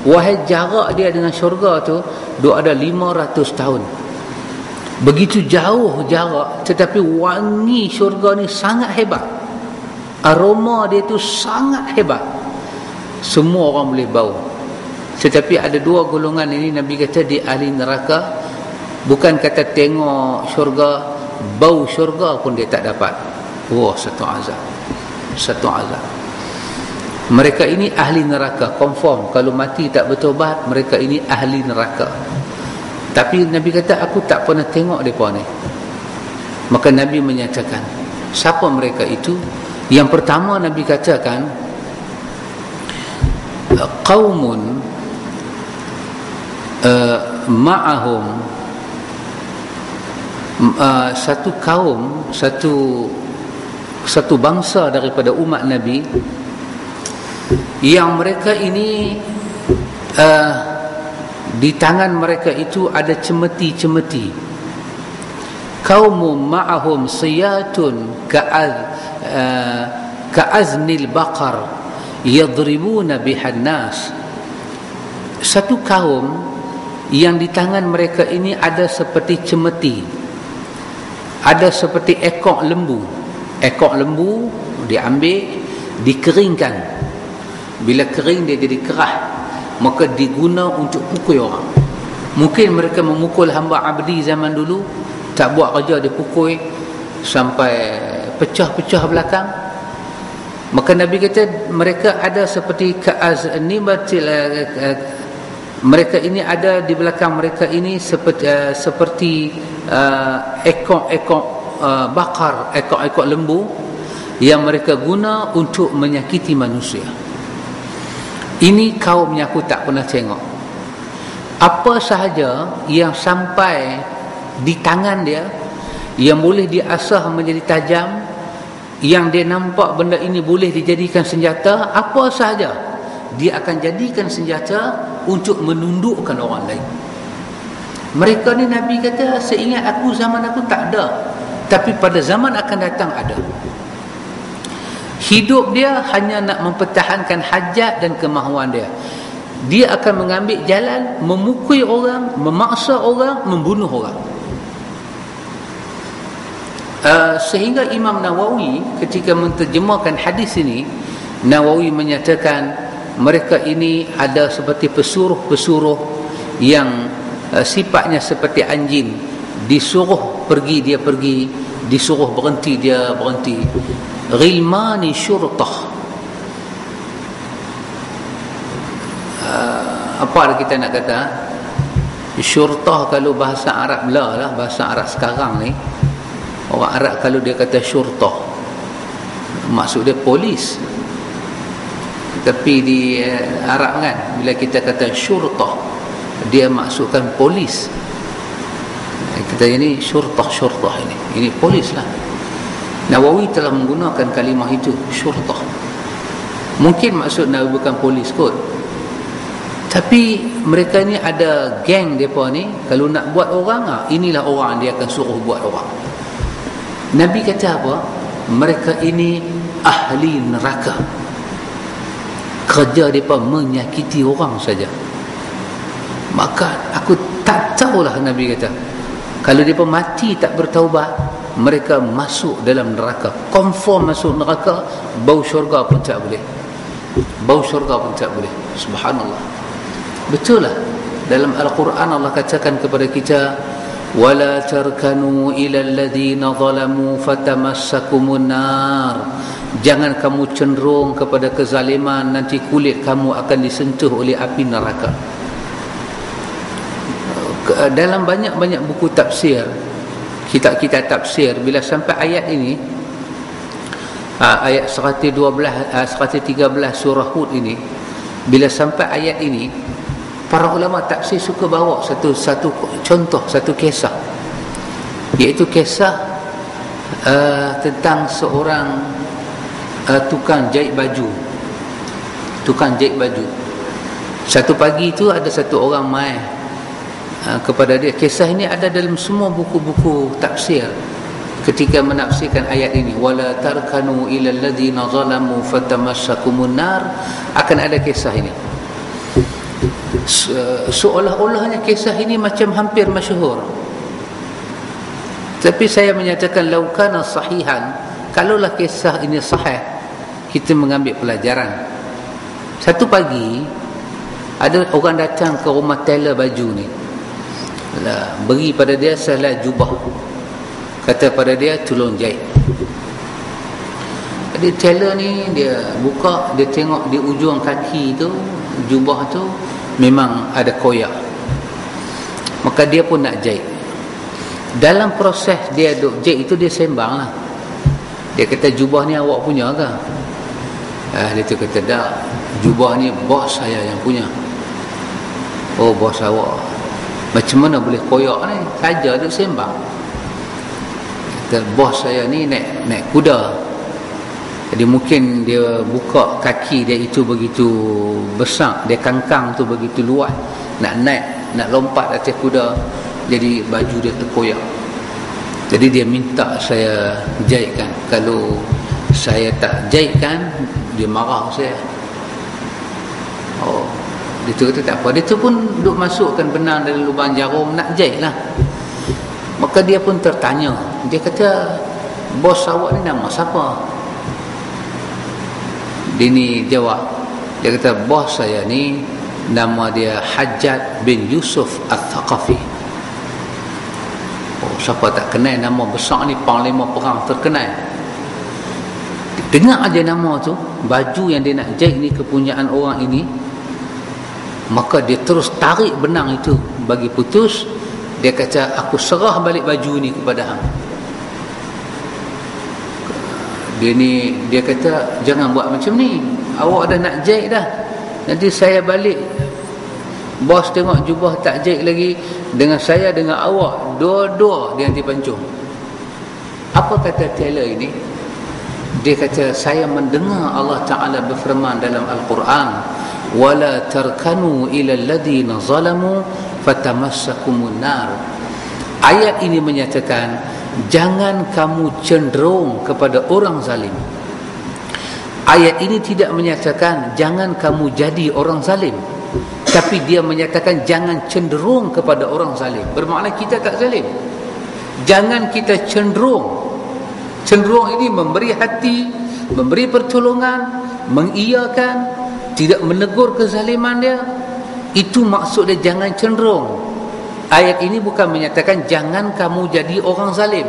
Wahai jarak dia dengan syurga tu, dia ada 500 tahun. Begitu jauh jarak, tetapi wangi syurga ni sangat hebat, aroma dia tu sangat hebat, semua orang boleh bau. Tetapi ada dua golongan ini Nabi kata di ahli neraka, bukan kata tengok syurga, bau syurga pun dia tak dapat. Wah, satu azab. Mereka ini ahli neraka, confirm. Kalau mati tak bertobat, mereka ini ahli neraka. Tapi Nabi kata, aku tak pernah tengok mereka ni. Maka Nabi menyatakan, siapa mereka itu? Yang pertama Nabi katakan, qaumun ma'ahum, satu kaum, satu bangsa daripada umat Nabi, yang mereka ini di tangan mereka itu ada cemeti-cemeti. Qaumum ma'ahum siyatun ka'aznil baqar yadribuna bihan nas. Satu kaum yang di tangan mereka ini ada seperti cemeti, ada seperti ekor lembu. Ekor lembu diambil, dikeringkan. Bila kering dia jadi kerah, maka diguna untuk pukul orang. Mungkin mereka memukul hamba abdi zaman dulu, tak buat kerja, dia pukul sampai pecah-pecah belakang. Maka Nabi kata mereka ada seperti ka'aznibatil, mereka ini ada di belakang mereka ini seperti ekor-ekor bakar, ekor-ekor lembu yang mereka guna untuk menyakiti manusia. Ini kaum yang aku tak pernah tengok. Apa sahaja yang sampai di tangan dia, yang boleh diasah menjadi tajam, yang dia nampak benda ini boleh dijadikan senjata, apa sahaja dia akan jadikan senjata untuk menundukkan orang lain. Mereka ni Nabi kata, seingat aku zaman aku tak ada, tapi pada zaman akan datang ada. Hidup dia hanya nak mempertahankan hajat dan kemahuan dia. Dia akan mengambil jalan memukul orang, memaksa orang, membunuh orang. Sehingga Imam Nawawi ketika menterjemahkan hadis ini, Nawawi menyatakan mereka ini ada seperti pesuruh-pesuruh yang sifatnya seperti anjing. Disuruh pergi, dia pergi. Disuruh berhenti, dia berhenti. Ghilmani syurtah. Apa kita nak kata? Syurtah kalau bahasa Arab lah, bahasa Arab sekarang ni, orang Arab kalau dia kata syurtah, maksud dia polis. Tapi di Arab kan, bila kita kata syurtah, dia maksudkan polis. Kita ini syurtah ini polis lah. Nawawi telah menggunakan kalimah itu, syurtah. Mungkin maksud Nawawi bukan polis kot, tapi mereka ni ada geng mereka ni. Kalau nak buat orang, inilah orang dia akan suruh buat orang. Nabi kata apa? Mereka ini ahli neraka. Kerja mereka menyakiti orang saja. Maka aku tak tahulah, Nabi kata, kalau mereka mati tak bertaubat, mereka masuk dalam neraka. Confirm masuk neraka. Bau syurga pun tak boleh. Bau syurga pun tak boleh. Subhanallah. Betul lah, dalam Al-Quran Allah katakan kepada kita, wala tarkanu ila alladhina zalamu fatamassakumun nar. Jangan kamu cenderung kepada kezaliman, nanti kulit kamu akan disentuh oleh api neraka. Dalam banyak-banyak buku tafsir, kitab-kitab tafsir, bila sampai ayat ini, ayat 113 surah Hud ini, bila sampai ayat ini, para ulama tafsir suka bawa satu contoh, satu kisah, iaitu kisah tentang seorang tukang jahit baju. Satu pagi itu ada satu orang mai kepada dia. Kisah ini ada dalam semua buku-buku tafsir ketika menafsirkan ayat ini, wala tarkanu ila alladhina zalamu fatamassakumun nar, akan ada kisah ini. Seolah-olahnya kisah ini macam hampir masyhur, tapi saya menyatakan laukana sahihan, kalaulah kisah ini sahih, kita mengambil pelajaran. Satu pagi ada orang datang ke rumah tailor baju ni, beri pada dia selai jubah, kata pada dia tolong jahit. Jadi tailor ni dia buka, dia tengok di ujung kaki tu jubah tu memang ada koyak, maka dia pun nak jahit. Dalam proses dia duk jahit itu, dia sembang lah. Dia kata, jubah ni awak punya ke? Dia tu kata, tak, jubah ni bos saya yang punya. Oh, bos awak, macam mana boleh koyak ni? Saja duk sembang. Kata, bos saya ni naik kuda. Jadi mungkin dia buka kaki dia itu begitu besar, dia kangkang tu begitu luas, nak naik, nak lompat atas kuda, jadi baju dia terkoyak. Jadi dia minta saya jahitkan. Kalau saya tak jahitkan, dia marah saya. Oh, dia tu kata tak apa. Dia tu pun duk masukkan benang dalam lubang jarum, nak jahit lah. Maka dia pun tertanya. Dia kata, bos awak ni nama siapa? Dia ni jawab, dia kata, bos saya ni nama dia Hajjaj bin Yusuf Al-Thaqafi. Oh, siapa tak kenal nama besar ni, panglima perang terkenal. Dengar aja nama tu, baju yang dia nak jahit ni kepunyaan orang ini, maka dia terus tarik benang itu bagi putus. Dia kata, aku serah balik baju ni kepada hang. Dia kata, jangan buat macam ni, awak dah nak jahit dah, nanti saya balik, bos tengok jubah tak jahit lagi, dengan saya dengan awak dua-dua dia nanti pancung. Apa kata tailor ini? Dia kata, saya mendengar Allah Ta'ala berfirman dalam Al-Quran, wala tarkanu ila alladhina zalamu fatamassakumun nar. Ayat ini menyatakan, jangan kamu cenderung kepada orang zalim. Ayat ini tidak menyatakan jangan kamu jadi orang zalim, tapi dia menyatakan jangan cenderung kepada orang zalim. Bermakna kita tak zalim, jangan kita cenderung. Cenderung ini memberi hati, memberi pertolongan, mengiyakan, tidak menegur kezaliman dia. Itu maksud dia jangan cenderung. Ayat ini bukan menyatakan jangan kamu jadi orang zalim.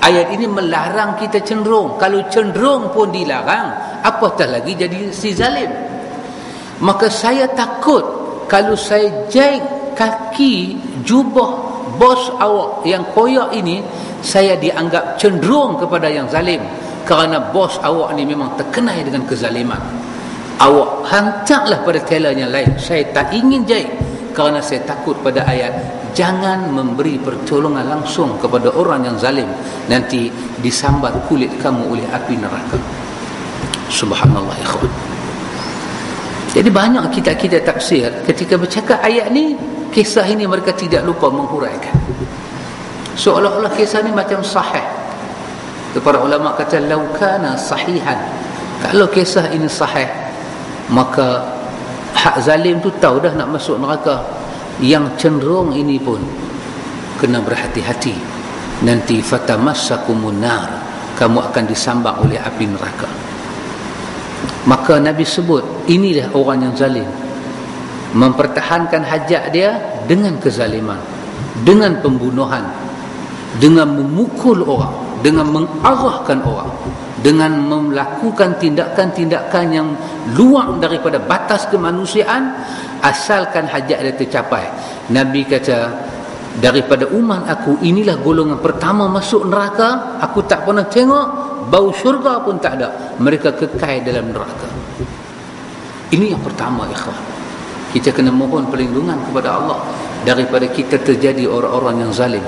Ayat ini melarang kita cenderung. Kalau cenderung pun dilarang, apatah lagi jadi si zalim. Maka saya takut kalau saya jahit kaki jubah bos awak yang koyak ini, saya dianggap cenderung kepada yang zalim, kerana bos awak ni memang terkenal dengan kezaliman. Awak hantarlah pada tailor yang lain. Saya tak ingin jahit kerana saya takut pada ayat jangan memberi pertolongan langsung kepada orang yang zalim, nanti disambar kulit kamu oleh api neraka. Subhanallah, ikhwan. Jadi banyak kitab-kitab tafsir ketika bercakap ayat ni, kisah ini mereka tidak lupa menghuraikan, seolah-olah kisah ni macam sahih. Para ulama kata laukana sahihan, kalau kisah ini sahih, maka hak zalim tu tahu dah nak masuk neraka. Yang cenderung ini pun kena berhati-hati, nanti fatamassakumun nar, kamu akan disambang oleh api neraka. Maka Nabi sebut, inilah orang yang zalim, mempertahankan hajat dia dengan kezaliman. dengan pembunuhan, dengan memukul orang, dengan mengarahkan orang, dengan melakukan tindakan-tindakan yang luar daripada batas kemanusiaan, asalkan hajat dia tercapai. Nabi kata, daripada umat aku, inilah golongan pertama masuk neraka. Aku tak pernah tengok bau syurga pun tak ada, mereka kekal dalam neraka. Ini yang pertama, ikhwan. Kita kena mohon perlindungan kepada Allah daripada kita terjadi orang-orang yang zalim.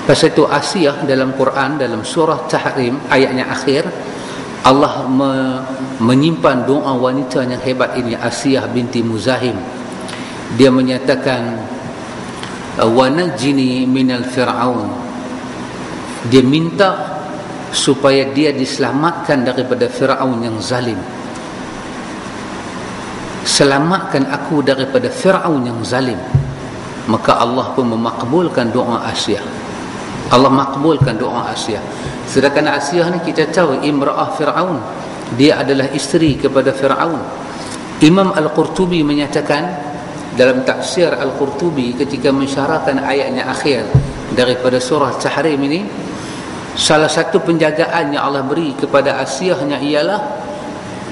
Pasal itu Asiyah dalam Quran, dalam surah Tahrim ayatnya akhir, Allah menyimpan doa wanita yang hebat ini, Asiyah binti Muzahim. Dia menyatakan, wa najini minal fir'aun. Dia minta supaya dia diselamatkan daripada Fir'aun yang zalim. Selamatkan aku daripada Fir'aun yang zalim. Maka Allah pun memakbulkan doa Asiyah. Allah makbulkan doa Asiyah. Sedangkan Asiyah ni kita tahu imra'ah Fir'aun, dia adalah isteri kepada Fir'aun. Imam Al-Qurtubi menyatakan dalam tafsir Al-Qurtubi ketika mensyarahkan ayatnya akhir daripada surah Tahrim ini, salah satu penjagaan yang Allah beri kepada Asiyahnya ialah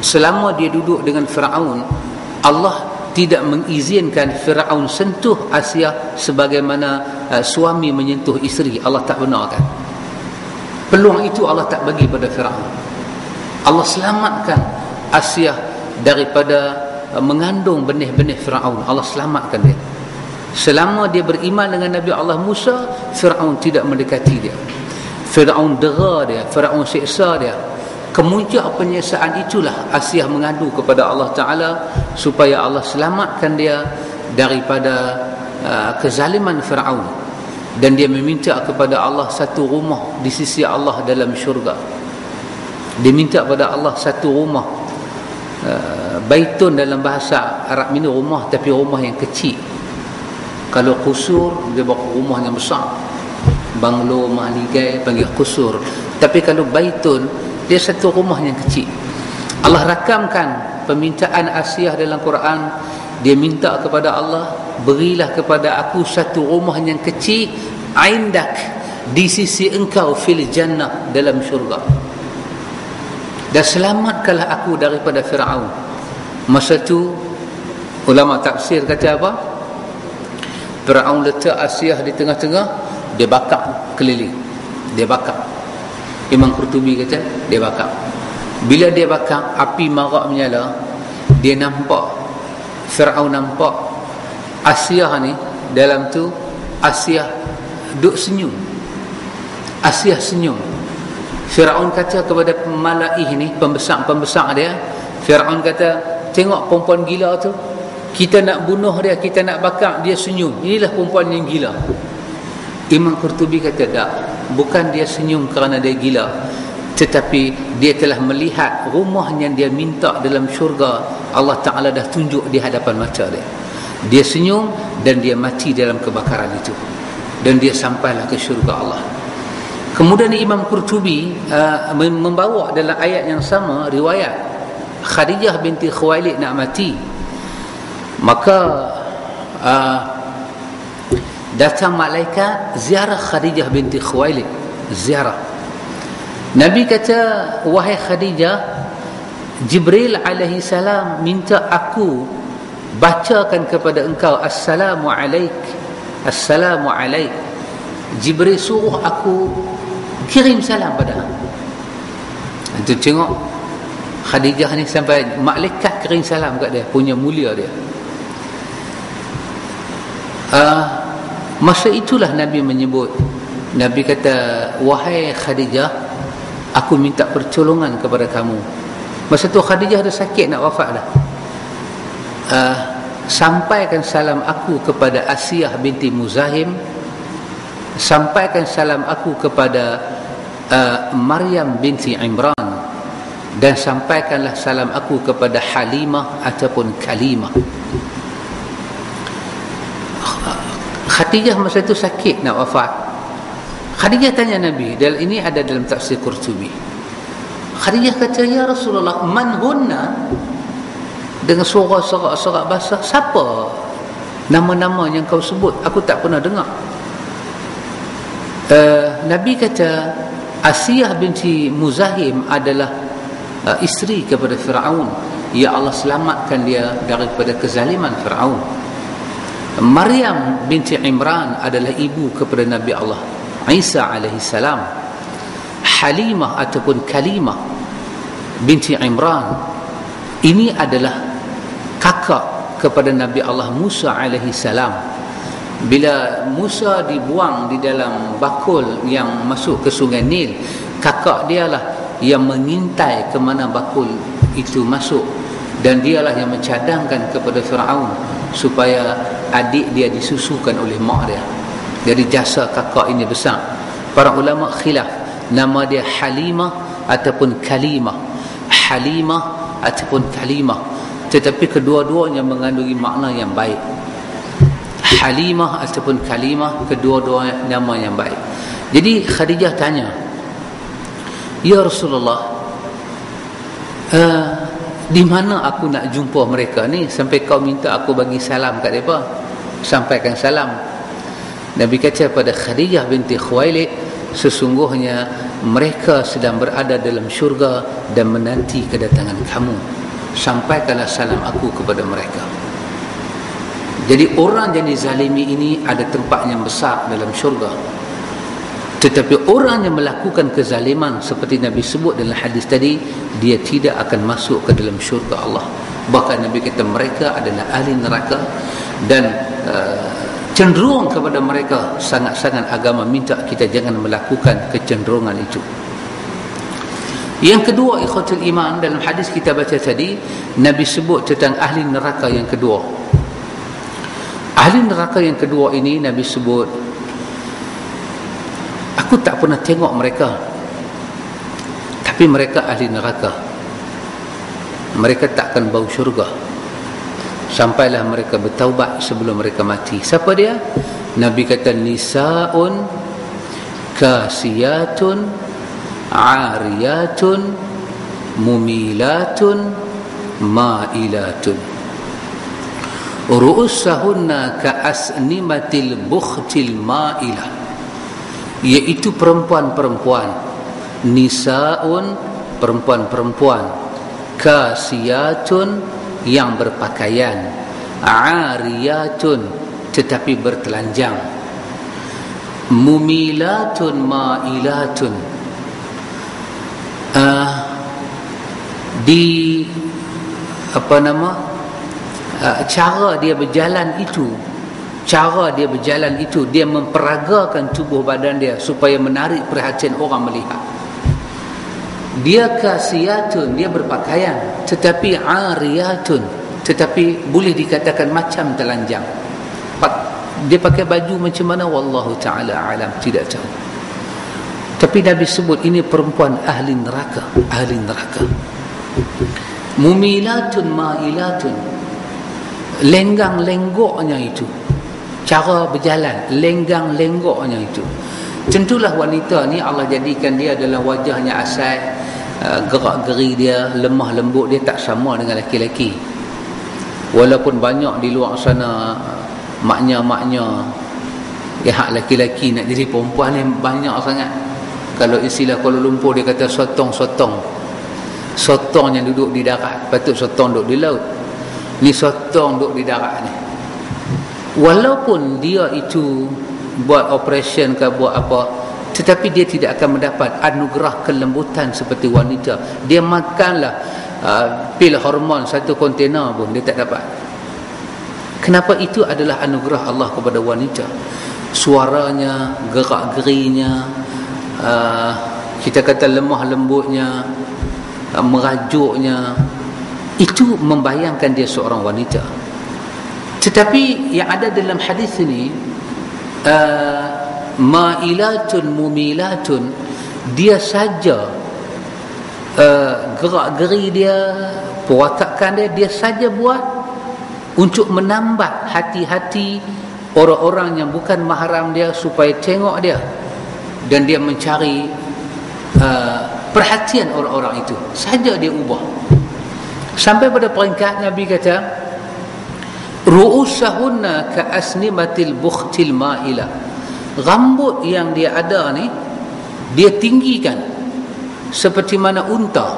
selama dia duduk dengan Fir'aun, Allah tidak mengizinkan Fir'aun sentuh Asiyah sebagaimana suami menyentuh isteri. Allah tak benarkan. Peluang itu Allah tak bagi pada Fir'aun. Allah selamatkan Asiyah daripada mengandung benih-benih Fir'aun. Allah selamatkan dia. Selama dia beriman dengan Nabi Allah Musa, Fir'aun tidak mendekati dia. Fir'aun dera dia, Fir'aun siksa dia. Kemuncak penyiksaan itulah Asiyah mengadu kepada Allah Ta'ala supaya Allah selamatkan dia daripada kezaliman Fir'aun. Dan dia meminta kepada Allah satu rumah di sisi Allah dalam syurga. Dia minta kepada Allah satu rumah, baitun dalam bahasa Arab ini rumah, tapi rumah yang kecil. Kalau kusur, dia buat rumah yang besar. Banglo, mahligai panggil kusur. Tapi kalau baitun, dia satu rumah yang kecil. Allah rakamkan permintaan Asiyah dalam Quran. Dia minta kepada Allah, berilah kepada aku satu rumah yang kecil, aindak, di sisi engkau, fil jannah, dalam syurga. Dan selamatkanlah aku daripada Fir'aun. Masa tu ulama tafsir kata apa? Fir'aun letak Asiyah di tengah-tengah, dia bakar keliling. Dia bakar. Imam Qurtubi kata dia bakar. Bila dia bakar, api marak menyala. Dia nampak, Fir'aun nampak Asiyah ni dalam tu. Asiyah duk senyum. Asiyah senyum. Fir'aun kata kepada malaih ni, pembesar-pembesar dia, Fir'aun kata, tengok perempuan gila tu, kita nak bunuh dia, kita nak bakar, dia senyum. Inilah perempuan yang gila. Imam Qurtubi kata tak, bukan dia senyum kerana dia gila, tetapi dia telah melihat rumah yang dia minta dalam syurga, Allah Ta'ala dah tunjuk di hadapan mata dia. Dia senyum dan dia mati dalam kebakaran itu, dan dia sampailah ke syurga Allah. Kemudian Imam Qurtubi membawa dalam ayat yang sama riwayat Khadijah binti Khuwailid nak mati. Maka datang malaikat ziarah Khadijah binti Khuwailid, ziarah. Nabi kata, wahai Khadijah, Jibril alaihi salam minta aku bacakan kepada engkau assalamu alaik, assalamu alaik. Jibril suruh aku kirim salam pada itu. Tengok Khadijah ni sampai malaikat kirim salam kat dia, punya mulia dia. Masa itulah Nabi menyebut, Nabi kata, wahai Khadijah, aku minta pertolongan kepada kamu. Masa tu Khadijah dah sakit nak wafat dah. Sampaikan salam aku kepada Asiyah binti Muzahim, sampaikan salam aku kepada Maryam binti Imran, dan sampaikanlah salam aku kepada Halimah ataupun Kalimah. Khadijah masa itu sakit nak wafat. Khadijah tanya Nabi, dan ini ada dalam tafsir Qurtubi. Khadijah kata, ya Rasulullah, man hunna? Dengan suara serak-serak basah, siapa nama-nama yang kau sebut? Aku tak pernah dengar. Nabi kata Asiyah binti Muzahim adalah isteri kepada Fir'aun. Ya Allah selamatkan dia daripada kezaliman Fir'aun. Maryam binti Imran adalah ibu kepada Nabi Allah Isa alaihi salam. Halimah ataupun Kalimah binti Imran ini adalah kakak kepada Nabi Allah Musa alaihi salam. Bila Musa dibuang di dalam bakul yang masuk ke sungai Nil, kakak dialah yang mengintai ke mana bakul itu masuk, dan dialah yang mencadangkan kepada Fir'aun supaya adik dia disusukan oleh mak dia. Jadi jasa kakak ini besar. Para ulama khilaf nama dia Halimah ataupun Kalimah. Halimah ataupun Kalimah, tetapi kedua-duanya mengandungi makna yang baik. Halimah ataupun Kalimah, kedua-dua nama yang baik. Jadi Khadijah tanya, ya Rasulullah, di mana aku nak jumpa mereka ni sampai kau minta aku bagi salam kat mereka? Sampaikan salam. Nabi kata pada Khadijah binti Khuwailid, sesungguhnya mereka sedang berada dalam syurga dan menanti kedatangan kamu. Sampaikanlah salam aku kepada mereka. Jadi orang yang dizalimi ini ada tempat yang besar dalam syurga. Tetapi orang yang melakukan kezaliman seperti Nabi sebut dalam hadis tadi, dia tidak akan masuk ke dalam syurga Allah. Bahkan Nabi kata mereka adalah ahli neraka, dan cenderung kepada mereka sangat-sangat agama minta kita jangan melakukan kecenderungan itu. Yang kedua, ikhwatul iman, dalam hadis kita baca tadi Nabi sebut tentang ahli neraka yang kedua. Ahli neraka yang kedua ini Nabi sebut, aku tak pernah tengok mereka, tapi mereka ahli neraka. Mereka takkan bau syurga sampailah mereka bertaubat sebelum mereka mati. Siapa dia? Nabi kata nisaun kasiyatun ariyatun mumilatun mailatun ru'usahunna ka'asnimatil bukhtil ma'ilah, iaitu perempuan-perempuan, nisaun, perempuan-perempuan, kasiyatun, yang berpakaian, ariyatun, tetapi bertelanjang, mumilatun ma'ilatun, di apa nama, cara dia berjalan itu, dia memperagakan tubuh badan dia supaya menarik perhatian orang melihat. Dia kasiyatun, dia berpakaian, tetapi ariyatun, tetapi boleh dikatakan macam telanjang. Dia pakai baju macam mana, wallahu ta'ala alam, tidak tahu. Tapi Nabi sebut ini perempuan ahli neraka. Mumilatun ma'ilatun, lenggang-lenggoknya itu, cara berjalan lenggang-lenggoknya itu. Tentulah wanita ni Allah jadikan dia dalam wajahnya asal, gerak-geri dia, lemah lembut dia tak sama dengan lelaki-lelaki. Walaupun banyak di luar sana maknya-maknya yang hak lelaki-lelaki nak jadi perempuan ni banyak sangat. Kalau istilah Kuala Lumpur dia kata sotong-sotong yang duduk di darat, patut sotong duduk di laut. Ni sotong duduk di darat ni. Walaupun dia itu buat operation ke buat apa, tetapi dia tidak akan mendapat anugerah kelembutan seperti wanita. Dia makanlah pil hormon satu kontena pun dia tak dapat. Kenapa? Itu adalah anugerah Allah kepada wanita. Suaranya, gerak-gerinya, kita kata lemah lembutnya, merajuknya, itu membayangkan dia seorang wanita. Tetapi yang ada dalam hadis ini, ma'ilatun mumilatun, dia saja gerak-geri dia, perwatakan dia saja buat untuk menambah hati-hati orang-orang yang bukan mahram dia supaya tengok dia, dan dia mencari perhatian orang-orang itu saja dia ubah. Sampai pada peringkat Nabi kata ru'usahunna ka'asnimatil bukhtil ma'ilah, rambut yang dia ada ni dia tinggikan seperti mana unta.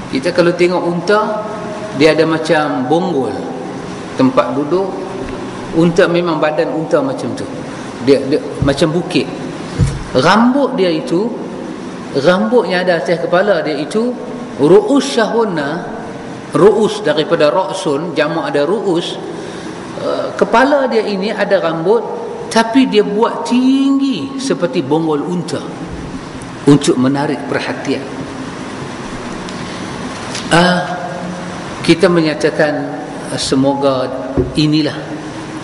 Kita kalau tengok unta, dia ada macam bonggol tempat duduk. Unta memang badan unta macam tu, dia macam bukit. Rambut dia itu, rambut yang ada atas kepala dia itu, ru'us syahunna, ru'us daripada ra'sun, jamak ada ru'us. Kepala dia ini ada rambut, tapi dia buat tinggi seperti bonggol unta untuk menarik perhatian. Kita menyatakan semoga inilah,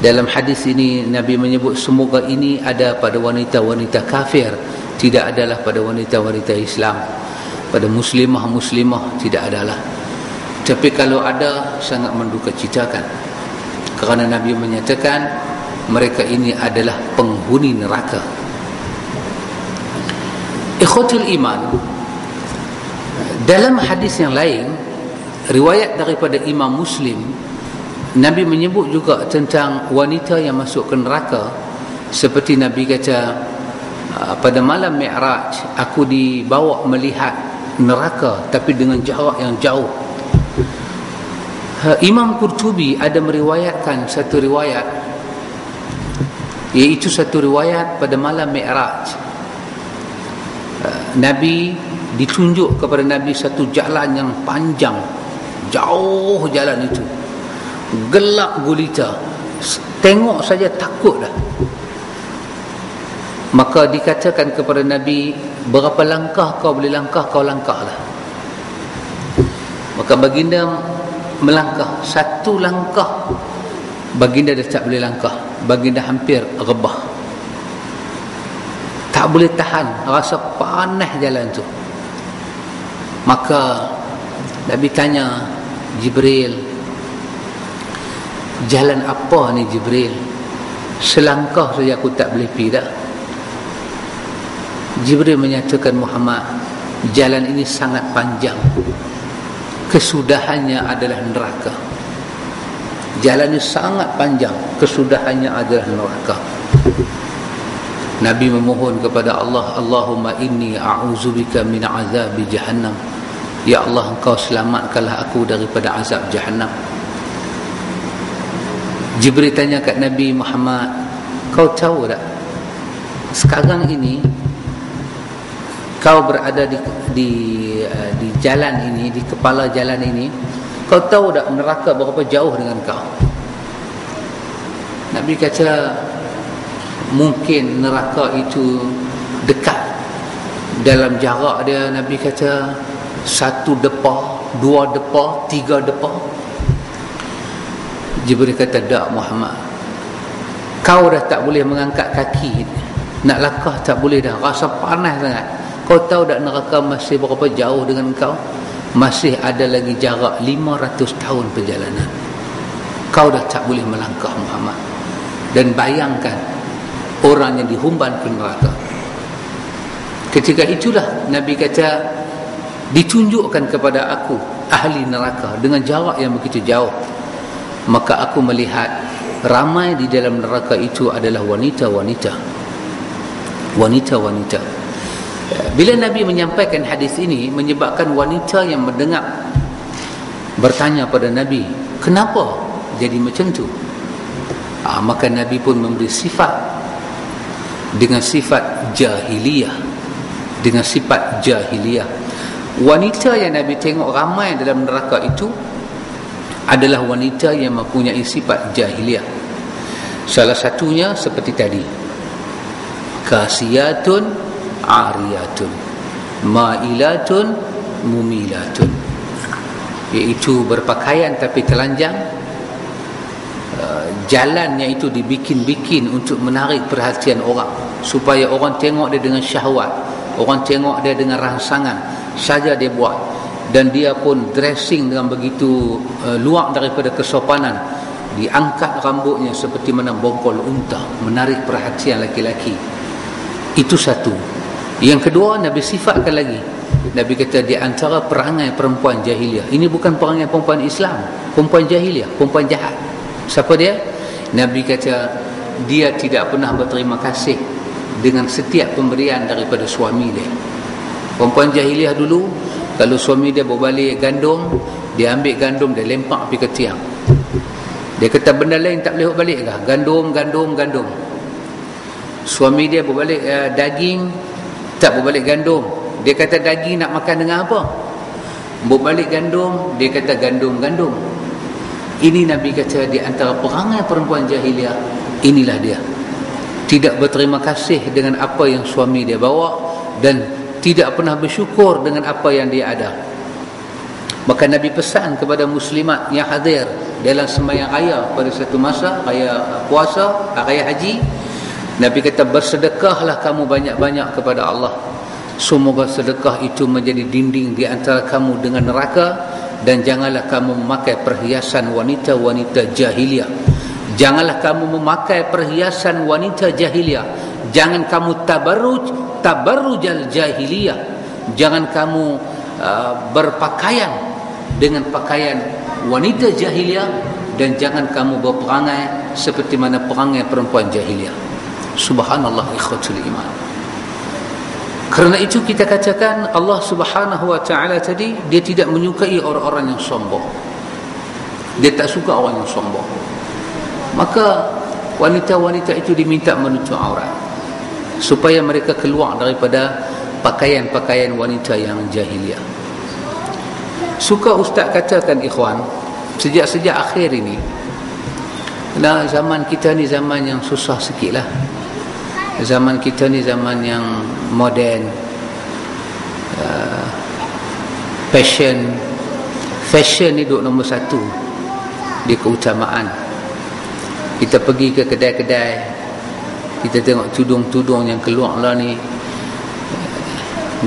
dalam hadis ini Nabi menyebut semoga ini ada pada wanita-wanita kafir, tidak adalah pada wanita-wanita Islam. Pada muslimah-muslimah tidak adalah. Tapi kalau ada, sangat mendukacitakan, kerana Nabi menyatakan mereka ini adalah penghuni neraka. Ikhwatul iman, dalam hadis yang lain, riwayat daripada Imam Muslim, Nabi menyebut juga tentang wanita yang masuk ke neraka. Seperti Nabi kata, pada malam Mi'raj aku dibawa melihat neraka, tapi dengan jarak yang jauh. Imam Qurtubi ada meriwayatkan satu riwayat, iaitu satu riwayat pada malam Mi'raj, Nabi ditunjuk kepada Nabi satu jalan yang panjang, jauh jalan itu, gelap gulita, tengok saja takut dah. Maka dikatakan kepada Nabi, berapa langkah kau boleh langkah, kau langkahlah. Maka baginda melangkah, satu langkah baginda dah tak boleh langkah, baginda hampir rebah, tak boleh tahan, rasa panas jalan tu. Maka Nabi tanya Jibril, jalan apa ni Jibril? Selangkah saja aku tak boleh pergi dah. Jibril menyatakan, Muhammad, jalan ini sangat panjang, kesudahannya adalah neraka. Jalan ini sangat panjang, kesudahannya adalah neraka. Nabi memohon kepada Allah, Allahumma inni a'udzubika min azabi jahannam. Ya Allah, engkau selamatkanlah aku daripada azab jahannam. Jibril tanya kat Nabi Muhammad, kau tahu tak, sekarang ini kau berada di jalan ini, di kepala jalan ini, kau tahu tak neraka berapa jauh dengan kau? Nabi kata, mungkin neraka itu dekat. Dalam jarak dia, Nabi kata 1 depa, 2 depa, 3 depa. Jibril kata, tak Muhammad, kau dah tak boleh mengangkat kaki, nak langkah tak boleh dah, rasa panas sangat. Kau tahu tak neraka masih berapa jauh dengan kau? Masih ada lagi jarak 500 tahun perjalanan. Kau dah tak boleh melangkah Muhammad. Dan bayangkan orang yang dihumban ke neraka. Ketika itulah Nabi kata, ditunjukkan kepada aku ahli neraka dengan jarak yang begitu jauh. Maka aku melihat ramai di dalam neraka itu adalah wanita-wanita. Wanita-wanita. Bila Nabi menyampaikan hadis ini, menyebabkan wanita yang mendengar bertanya pada Nabi, kenapa jadi macam tu? Maka Nabi pun memberi sifat dengan sifat jahiliyah. Dengan sifat jahiliyah. Wanita yang Nabi tengok ramai dalam neraka itu adalah wanita yang mempunyai sifat jahiliyah. Salah satunya seperti tadi, kasiyatun ariyatun, ma'ilatun, mumilatun, iaitu berpakaian tapi telanjang, jalannya itu dibikin-bikin untuk menarik perhatian orang, supaya orang tengok dia dengan syahwat, orang tengok dia dengan rangsangan saja dia buat. Dan dia pun dressing dengan begitu luar daripada kesopanan, diangkat rambutnya seperti mana bongkol unta, menarik perhatian laki-laki. Itu satu. Yang kedua, Nabi sifatkan lagi, Nabi kata di antara perangai perempuan jahiliah, ini bukan perangai perempuan Islam, perempuan jahiliah, perempuan jahat. Siapa dia? Nabi kata dia tidak pernah berterima kasih dengan setiap pemberian daripada suami dia. Perempuan jahiliah dulu, kalau suami dia berbalik gandum, dia ambil gandum, dia lempak pergi ke tiang. Dia kata benda lain tak boleh balik kah? Gandum. Suami dia berbalik daging, tak berbalik gandum. Dia kata daging nak makan dengan apa? Berbalik gandum, dia kata gandum. Ini Nabi kata di antara perangai perempuan jahiliah, inilah dia. Tidak berterima kasih dengan apa yang suami dia bawa dan tidak pernah bersyukur dengan apa yang dia ada. Maka Nabi pesan kepada muslimat yang hadir dalam sembahyang raya pada satu masa, raya puasa, raya haji, Nabi kata bersedekahlah kamu banyak-banyak kepada Allah. Semoga sedekah itu menjadi dinding di antara kamu dengan neraka, dan janganlah kamu memakai perhiasan wanita-wanita jahiliah. Janganlah kamu memakai perhiasan wanita jahiliah. Jangan kamu tabarrujal jahiliyah. Jangan kamu berpakaian dengan pakaian wanita jahiliyah, dan jangan kamu berperangai seperti mana perangai perempuan jahiliyah. Subhanallah, ikhwatul iman. Kerana itu kita katakan Allah Subhanahu wa ta'ala tadi, dia tidak menyukai orang-orang yang sombong. Dia tak suka orang yang sombong. Maka wanita-wanita itu diminta menutup aurat supaya mereka keluar daripada pakaian-pakaian wanita yang jahiliah. Suka ustaz katakan ikhwan, sejak akhir ini, nah, zaman kita ni zaman yang susah sikit lah. Zaman kita ni zaman yang moden, fashion ni duduk nombor satu di keutamaan. Kita pergi ke kedai-kedai, kita tengok tudung-tudung yang keluar lah ni,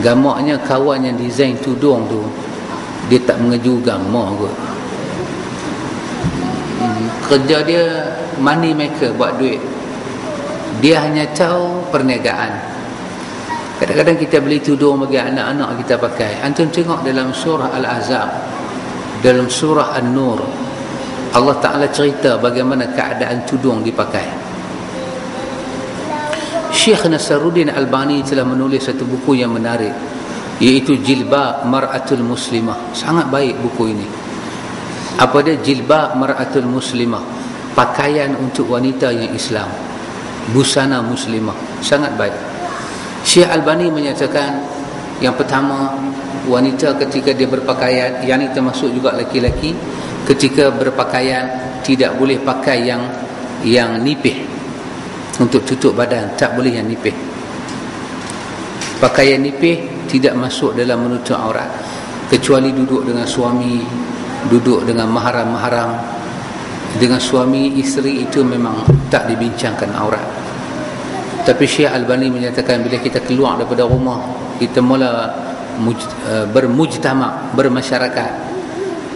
gamaknya kawan yang design tudung tu, dia tak mengeju gamak kot. Kerja dia money maker, buat duit. Dia hanya tahu perniagaan. Kadang-kadang kita beli tudung bagi anak-anak kita pakai. Antum tengok dalam surah Al-Ahzab, dalam surah An-Nur, Allah Ta'ala cerita bagaimana keadaan tudung dipakai. Syekh Nasaruddin Albani telah menulis satu buku yang menarik, iaitu Jilbab Mar'atul Muslimah. Sangat baik buku ini. Apa dia? Jilbab Mar'atul Muslimah, pakaian untuk wanita yang Islam, busana muslimah. Sangat baik. Syekh Albani menyatakan, yang pertama, wanita ketika dia berpakaian, yang ini termasuk juga laki-laki, ketika berpakaian tidak boleh pakai yang nipih untuk tutup badan, tak boleh yang nipih. Pakaian nipih tidak masuk dalam menutup aurat, kecuali duduk dengan suami, duduk dengan mahram-mahram. Dengan suami, isteri itu memang tak dibincangkan aurat. Tapi Syekh Albani menyatakan bila kita keluar daripada rumah, kita mula bermujtama', bermasyarakat,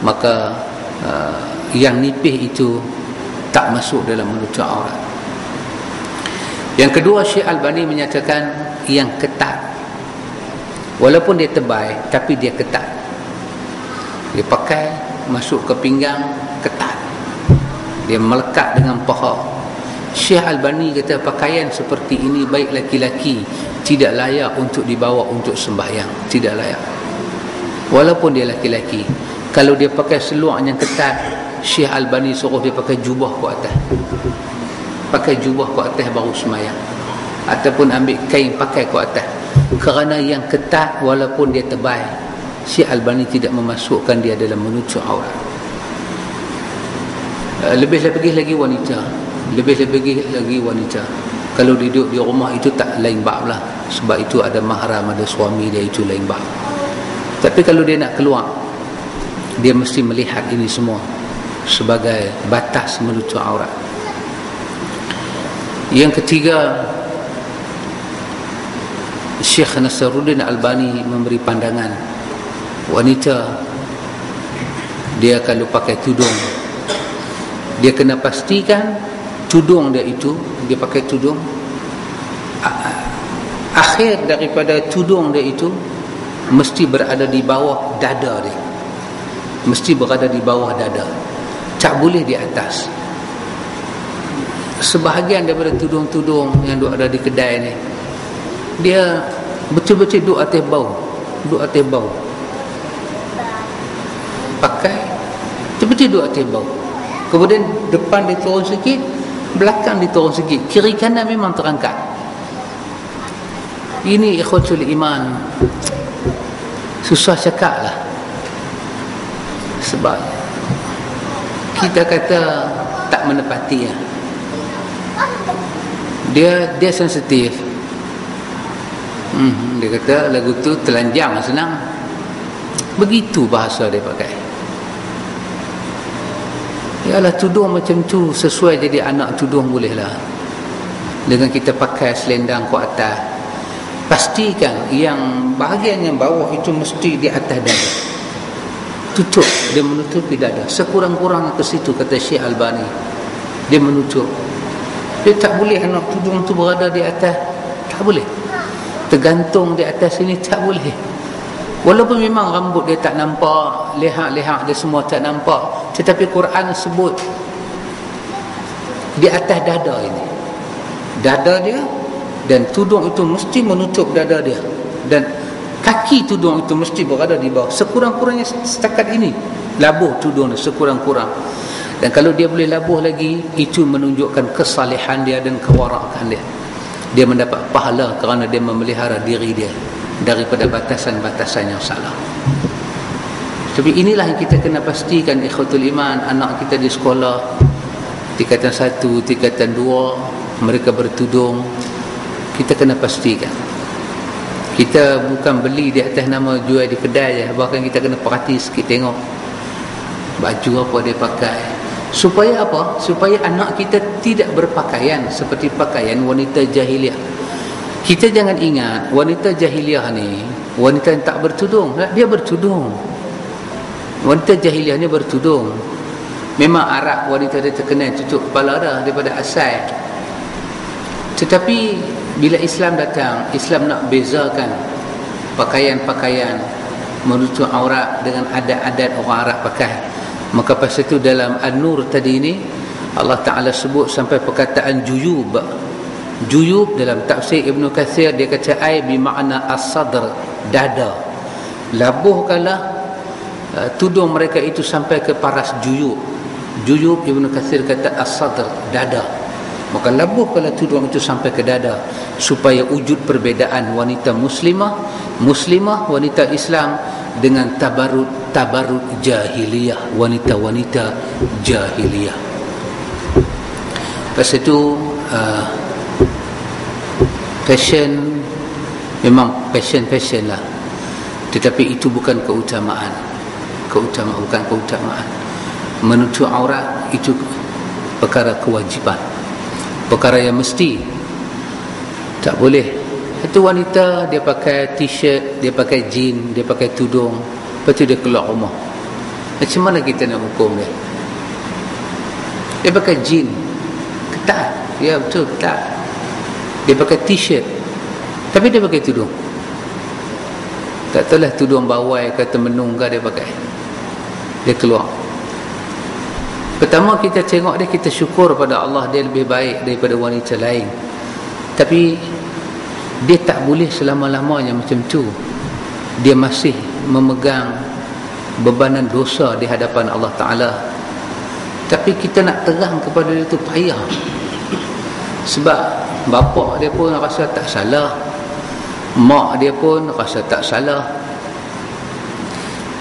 maka yang nipih itu tak masuk dalam menutup aurat. Yang kedua, Syekh Albani menyatakan yang ketat. Walaupun dia tebal, tapi dia ketat. Dia pakai masuk ke pinggang, ketat. Dia melekat dengan paha. Syekh Albani kata pakaian seperti ini baik laki-laki tidak layak untuk dibawa untuk sembahyang, tidak layak. Walaupun dia laki-laki, kalau dia pakai seluar yang ketat, Syekh Albani suruh dia pakai jubah ke atas. Pakai jubah ke atas baru sembahyang, ataupun ambil kain pakai ke atas. Kerana yang ketat walaupun dia tebal, Syekh Albani tidak memasukkan dia dalam menutup aurat. Lebih-lebih lagi wanita, kalau duduk di rumah itu tak lain bab lah, sebab itu ada mahram, ada suami dia, itu lain bab. Tapi kalau dia nak keluar, dia mesti melihat ini semua sebagai batas menutup aurat. Yang ketiga, Syekh Nasaruddin Albani memberi pandangan, wanita dia kalau pakai tudung, dia kena pastikan tudung dia itu, dia pakai tudung, akhir daripada tudung dia itu mesti berada di bawah dada dia, mesti berada di bawah dada, tak boleh di atas. Sebahagian daripada tudung-tudung yang ada di kedai ni, dia betul-betul duduk atas bau, pakai betul-betul duduk atas bau. Kemudian depan dia turun sikit, belakang dia turun sikit, kiri kanan memang terangkat. Ini ikhwatul iman, susah cakap lah. Sebab kita kata tak menepati lah. Dia sensitif. Dia kata lagu tu telanjang senang. Begitu bahasa dia pakai. Yalah, tudung macam tu sesuai jadi anak tudung boleh lah. Dengan kita pakai selendang ke atas, pastikan yang bahagian yang bawah itu mesti di atas dada. Tutup, dia menutupi dada. Sekurang-kurang ke situ, kata Syekh Albani. Dia menutup. Dia tak boleh anak tudung tu berada di atas. Tak boleh. Tergantung di atas sini, tak boleh. Walaupun memang rambut dia tak nampak, leher-leher dia semua tak nampak, tetapi Quran sebut di atas dada ini. Dada dia dan tudung itu mesti menutup dada dia. Dan kaki tudung itu mesti berada di bawah. Sekurang-kurangnya setakat ini labuh tudung dia sekurang-kurang. Dan kalau dia boleh labuh lagi, itu menunjukkan kesalehan dia dan kewarakan dia. Dia mendapat pahala kerana dia memelihara diri dia daripada batasan-batasan yang salah. Tapi inilah yang kita kena pastikan, ikhwatul iman. Anak kita di sekolah tingkatan 1, tingkatan 2, mereka bertudung, kita kena pastikan. Kita bukan beli di atas nama jual di kedai je, bahkan kita kena perhati sikit, tengok baju apa dia pakai. Supaya apa? Supaya anak kita tidak berpakaian seperti pakaian wanita jahiliah. Kita jangan ingat wanita jahiliah ni wanita yang tak bertudung. Dia bertudung. Wanita jahiliah ni bertudung. Memang Arab wanita dia terkenal tutup kepala dah daripada asal. Tetapi bila Islam datang, Islam nak bezakan pakaian-pakaian menutup aurat dengan adat-adat orang Arab pakai. Maka pasal itu dalam An-Nur tadi ini Allah Ta'ala sebut sampai perkataan juyub. Juyub dalam tafsir Ibn Kathir dia kata ai bermakna as-sadr, dada. Labuhkanlah tudung mereka itu sampai ke paras juyub. Juyub Ibn Kathir kata as-sadr, dada. Maka labuhkanlah tudung itu sampai ke dada supaya wujud perbezaan wanita muslimah wanita Islam dengan tabarut jahiliyah, wanita-wanita jahiliyah. Lepas itu fashion memang fashion lah, tetapi itu bukan keutamaan. Bukan keutamaan. Menutup aurat itu perkara kewajiban, perkara yang mesti. Tak boleh. Itu wanita dia pakai t-shirt, dia pakai jean, dia pakai tudung, lepas tu dia keluar rumah. Macam mana kita nak hukum dia? Dia pakai jean, ketat. Ya betul, ketat. Dia pakai t-shirt, tapi dia pakai tudung. Tak tahulah tudung bawai ke temenung ke dia pakai. Dia keluar. Pertama kita tengok dia, kita syukur pada Allah, dia lebih baik daripada wanita lain. Tapi dia tak boleh selama-lamanya macam tu. Dia masih memegang bebanan dosa di hadapan Allah Ta'ala. Tapi kita nak terang kepada dia tu payah. Sebab bapa dia pun rasa tak salah, mak dia pun rasa tak salah.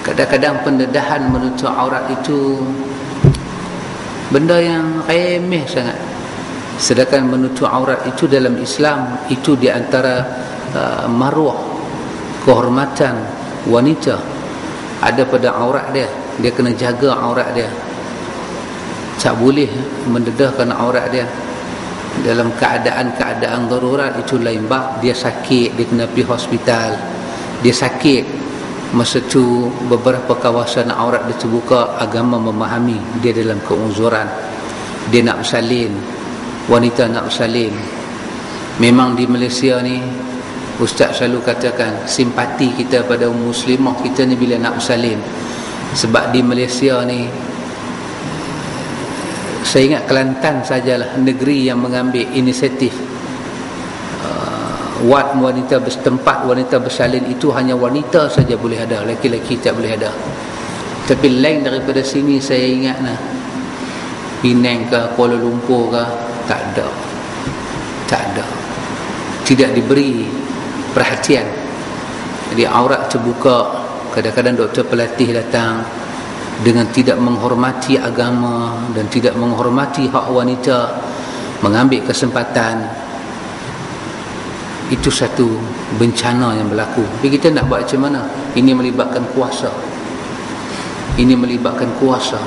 Kadang-kadang pendedahan menutup aurat itu benda yang remeh sangat. Sedangkan menutup aurat itu dalam Islam itu di antara maruah, kehormatan wanita ada pada aurat dia. Dia kena jaga aurat dia. Tak boleh mendedahkan aurat dia. Dalam keadaan-keadaan darurat itu lain bab. Dia sakit, dia kena pergi hospital. Dia sakit, masa tu beberapa kawasan aurat dia terbuka. Agama memahami dia dalam keuzuran. Dia nak bersalin, wanita nak bersalin. Memang di Malaysia ni Ustaz selalu katakan simpati kita pada muslimah kita ni bila nak bersalin. Sebab di Malaysia ni, saya ingat Kelantan sajalah negeri yang mengambil inisiatif wad wanita tempat wanita bersalin itu hanya wanita saja boleh ada, lelaki-lelaki tak boleh ada. Tapi lain daripada sini saya ingat Penang ke Kuala Lumpur ke, tak ada, tidak diberi perhatian. Jadi aurat terbuka. Kadang-kadang doktor pelatih datang dengan tidak menghormati agama dan tidak menghormati hak wanita, mengambil kesempatan. Itu satu bencana yang berlaku. Tapi kita nak buat macam mana? Ini melibatkan kuasa.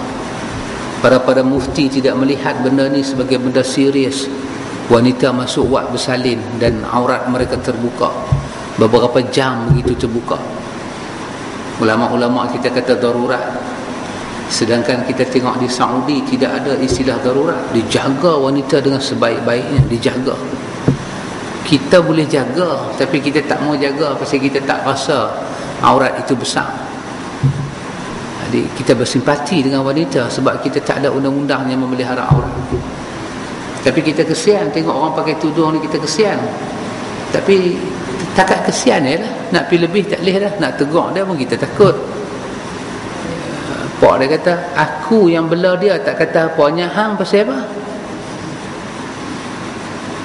Para mufti tidak melihat benda ni sebagai benda serius. Wanita masuk wad bersalin dan aurat mereka terbuka beberapa jam begitu terbuka. Ulama-ulama kita kata darurat, sedangkan kita tengok di Saudi tidak ada istilah darurat. Dijaga wanita dengan sebaik-baiknya, dijaga. Kita boleh jaga, tapi kita tak mau jaga pasal kita tak rasa aurat itu besar. Jadi kita bersimpati dengan wanita sebab kita tak ada undang-undang yang memelihara aurat. Tapi kita kesian tengok orang pakai tudung ni, kita kesian. Tapi takat kesian lah, nak pergi lebih tak boleh dah, nak tegur dia pun kita takut. Pak dia kata, aku yang bela dia tak kata apa-apa, hang pasal apa?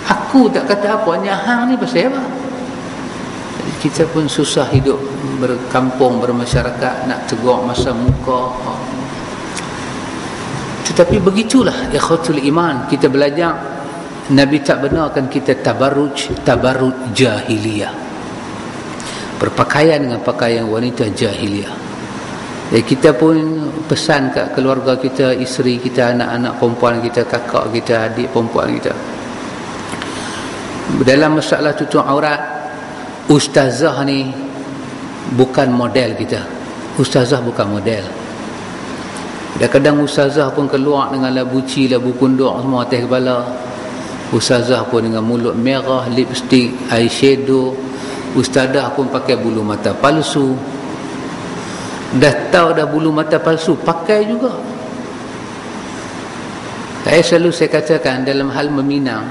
Aku tak kata apa-apa, hang ni pasal apa? Kita pun susah hidup berkampung, bermasyarakat, nak tegur masa muka. Tetapi begitulah ikhwatul iman, kita belajar Nabi tak benarkan kita tabarruj jahiliyah, berpakaian dengan pakaian wanita jahiliyah. Jadi kita pun pesan kat keluarga kita, isteri kita, anak-anak perempuan kita, kakak kita, adik perempuan kita, dalam masalah tutup aurat, ustazah ni bukan model kita. Ustazah bukan model. Kadang-kadang ustazah pun keluar dengan labu ci, labu kunduk semua atas kepala. Ustazah pun dengan mulut merah, lipstick, eyeshadow. Ustazah pun pakai bulu mata palsu. Dah tahu dah bulu mata palsu, pakai juga. Saya katakan dalam hal meminang,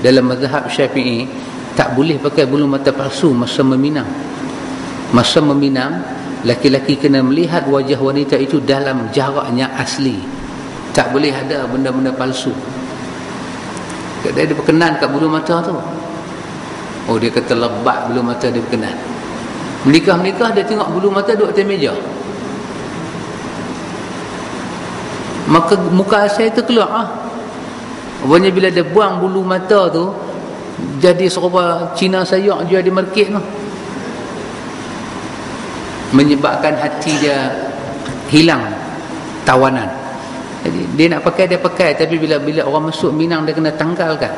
dalam mazhab Syafi'i, tak boleh pakai bulu mata palsu masa meminang. Masa meminang, laki-laki kena melihat wajah wanita itu dalam jaraknya asli. Tak boleh ada benda-benda palsu. Dia berkenan kat bulu mata tu. Oh, dia kata lebat bulu mata dia berkenan. Menikah dia tengok bulu mata duduk atas meja. Maka muka saya tu keluar. Rupanya bila dia buang bulu mata tu, jadi serupa Cina sayok jual di market tu, menyebabkan hati dia hilang tawanan. Jadi dia nak pakai, dia pakai, tapi bila orang masuk minang, dia kena tanggalkan,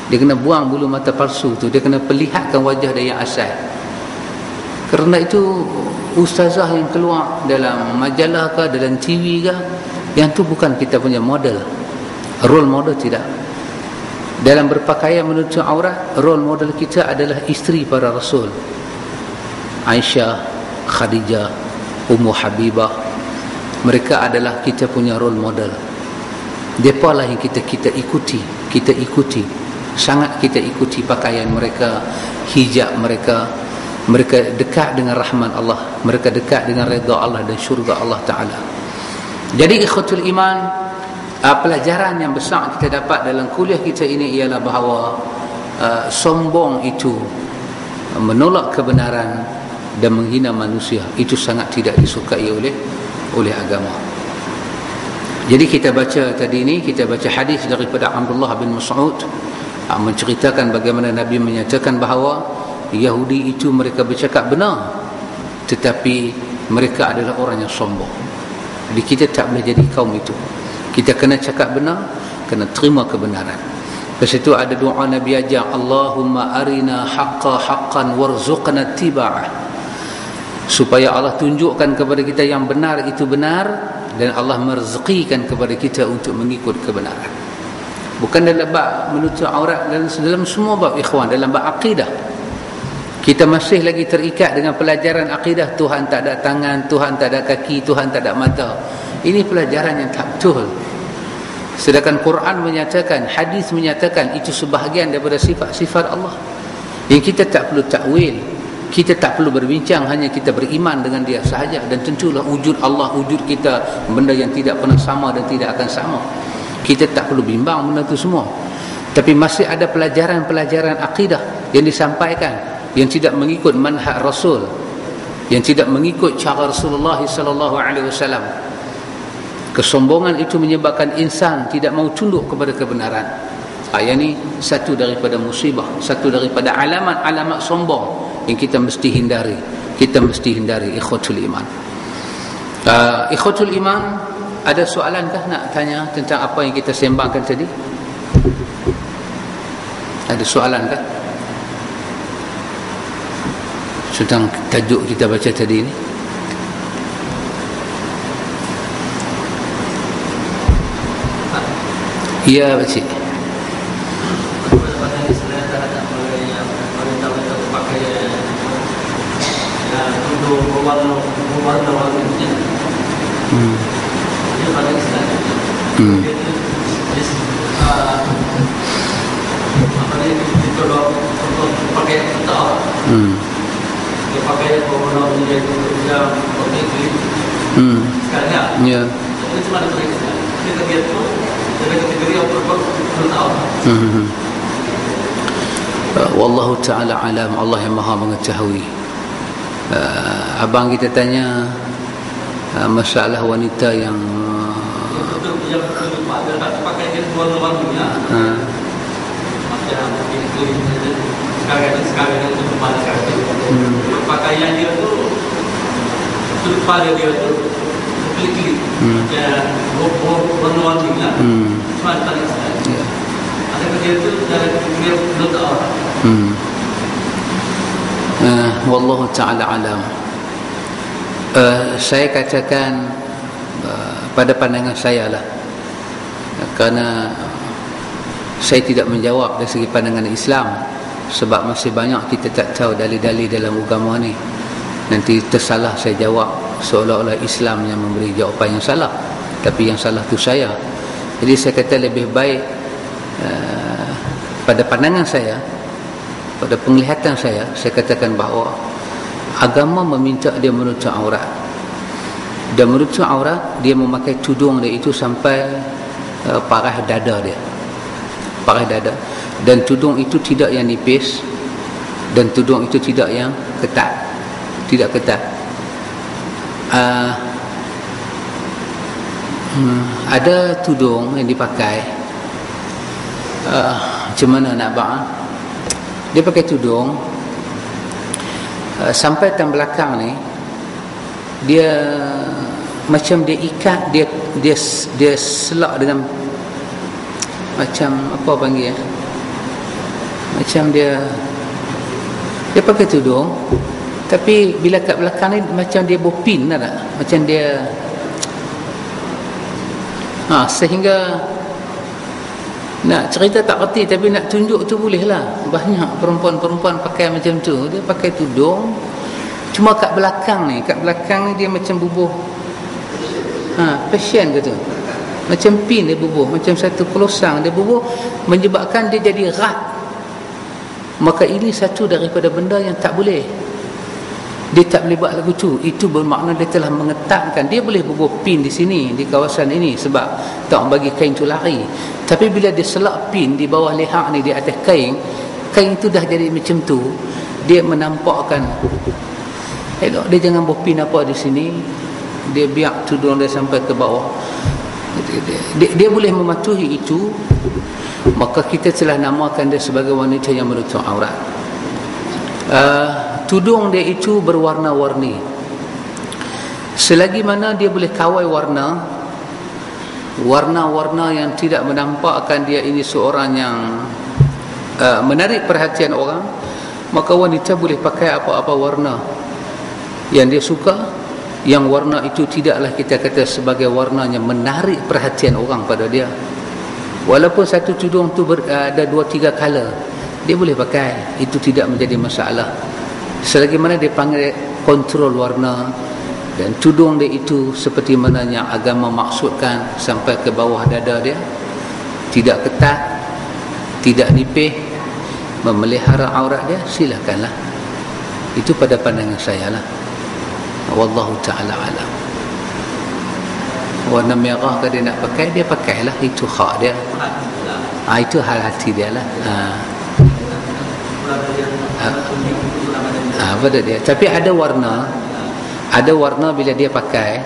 dia kena buang bulu mata palsu tu, dia kena perlihatkan wajah dia yang asal. Kerana itu ustazah yang keluar dalam majalah ke, dalam TV ke, yang tu bukan kita punya model, role model. Tidak. Dalam berpakaian menutup aurat, role model kita adalah isteri para Rasul, Aisyah, Khadijah, Ummu Habibah. Mereka adalah kita punya role model. Mereka lah yang kita ikuti, sangat kita ikuti pakaian mereka, hijab mereka. Mereka dekat dengan rahman Allah, mereka dekat dengan redha Allah dan syurga Allah Ta'ala. Jadi ikhwatul iman, pelajaran yang besar kita dapat dalam kuliah kita ini ialah bahawa sombong itu, menolak kebenaran dan menghina manusia, itu sangat tidak disukai oleh agama. Jadi kita baca tadi ini, kita baca hadis daripada Abdullah bin Mas'ud menceritakan bagaimana Nabi menyatakan bahawa Yahudi itu mereka bercakap benar, tetapi mereka adalah orang yang sombong. Jadi kita tak boleh jadi kaum itu. Kita kena cakap benar, kena terima kebenaran. Lepas itu ada doa Nabi ajar, Allahumma arina haqqa haqqan warzuqna tiba'ah, supaya Allah tunjukkan kepada kita yang benar itu benar, dan Allah merezkikan kepada kita untuk mengikut kebenaran. Bukan dalam bab menutup aurat, dalam semua bab ikhwan, dalam bab akidah kita masih lagi terikat dengan pelajaran akidah. Tuhan tak ada tangan, Tuhan tak ada kaki, Tuhan tak ada mata. Ini pelajaran yang tak betul. Sedangkan Quran menyatakan, hadis menyatakan itu sebahagian daripada sifat-sifat Allah. yang kita tak perlu takwil, kita tak perlu berbincang, hanya kita beriman dengan dia sahaja. Dan tentulah wujud Allah, wujud kita, benda yang tidak pernah sama dan tidak akan sama. Kita tak perlu bimbang benda itu semua. Tapi masih ada pelajaran-pelajaran akidah yang disampaikan yang tidak mengikut manhaj Rasul, yang tidak mengikut cara Rasulullah sallallahu alaihi wasallam. Kesombongan itu menyebabkan insan tidak mau tunduk kepada kebenaran. Yang ini satu daripada musibah, satu daripada alamat-alamat sombong yang kita mesti hindari. Kita mesti hindari, ikhwatul iman. Ikhwatul iman, ada soalankah nak tanya tentang apa yang kita sembangkan tadi? Ada soalankah tentang tajuk kita baca tadi ni? Ya, Pakcik. Wallahu ta'ala alam, Allah yang maha mengetahui. Abang kita tanya masalah wanita yang pakaian dia tu pada dia tu klik-klik warna-warni lah, cuma ada tali sekali. Ada kerja tu dia letak orang. Wallahu ta'ala alam. Saya katakan pada pandangan saya lah, kerana saya tidak menjawab dari segi pandangan Islam, sebab masih banyak kita tak tahu dalil-dalil dalam agama ni. Nanti tersalah saya jawab seolah-olah Islam yang memberi jawapan yang salah, tapi yang salah tu saya. Jadi saya kata lebih baik pada pandangan saya, pada penglihatan saya katakan bahawa agama meminta dia menutup aurat. Dan menutup aurat, dia memakai tudung dia itu sampai parah dada dia, parah dada. Dan tudung itu tidak yang nipis, dan tudung itu tidak yang ketat, tidak ketat. Ada tudung yang dipakai, macam mana nak buat? Dia pakai tudung sampai tang belakang ni, dia macam dia ikat, dia selak dengan macam apa panggil, macam dia pakai tudung, tapi bila kat belakang ni macam dia bopin tak? Macam dia sehingga nak cerita tak reti, tapi nak tunjuk tu boleh lah. Banyak perempuan-perempuan pakai macam tu. Dia pakai tudung, cuma kat belakang ni dia macam bubuh fashion ke tu, macam pin dia bubuh, macam satu kelosang dia bubuh, menyebabkan dia jadi rat. Maka ini satu daripada benda yang tak boleh. Dia tak boleh buat lagu tu. Itu bermakna dia telah mengetatkan. Dia boleh bubuh pin di sini, di kawasan ini, sebab tak bagi kain tu lari. Tapi bila dia selak pin di bawah leher ni, di atas kain tu dah jadi macam tu, dia menampakkan elok. Dia jangan bubuh pin apa di sini, dia biar tudung dia sampai ke bawah. Dia boleh mematuhi itu. Maka kita telah namakan dia sebagai wanita yang menutup aurat. Tudung dia itu berwarna-warni. Selagi mana dia boleh kawal warna-warna yang tidak menampakkan dia ini seorang yang menarik perhatian orang, maka wanita boleh pakai apa-apa warna yang dia suka, yang warna itu tidaklah kita kata sebagai warna yang menarik perhatian orang pada dia. Walaupun satu tudung tu ada 2-3 color, dia boleh pakai, itu tidak menjadi masalah. Selagi mana dia panggil kontrol warna, dan tudung dia itu seperti mana yang agama maksudkan, sampai ke bawah dada dia, tidak ketat, tidak nipih, memelihara aurat dia, silakanlah. Itu pada pandangan saya lah. Wallahu ta'ala alam. Warna merah kalau dia nak pakai, dia pakailah, itu hak dia. Itu hal hati dia lah. Pada dia. Tapi ada warna bila dia pakai,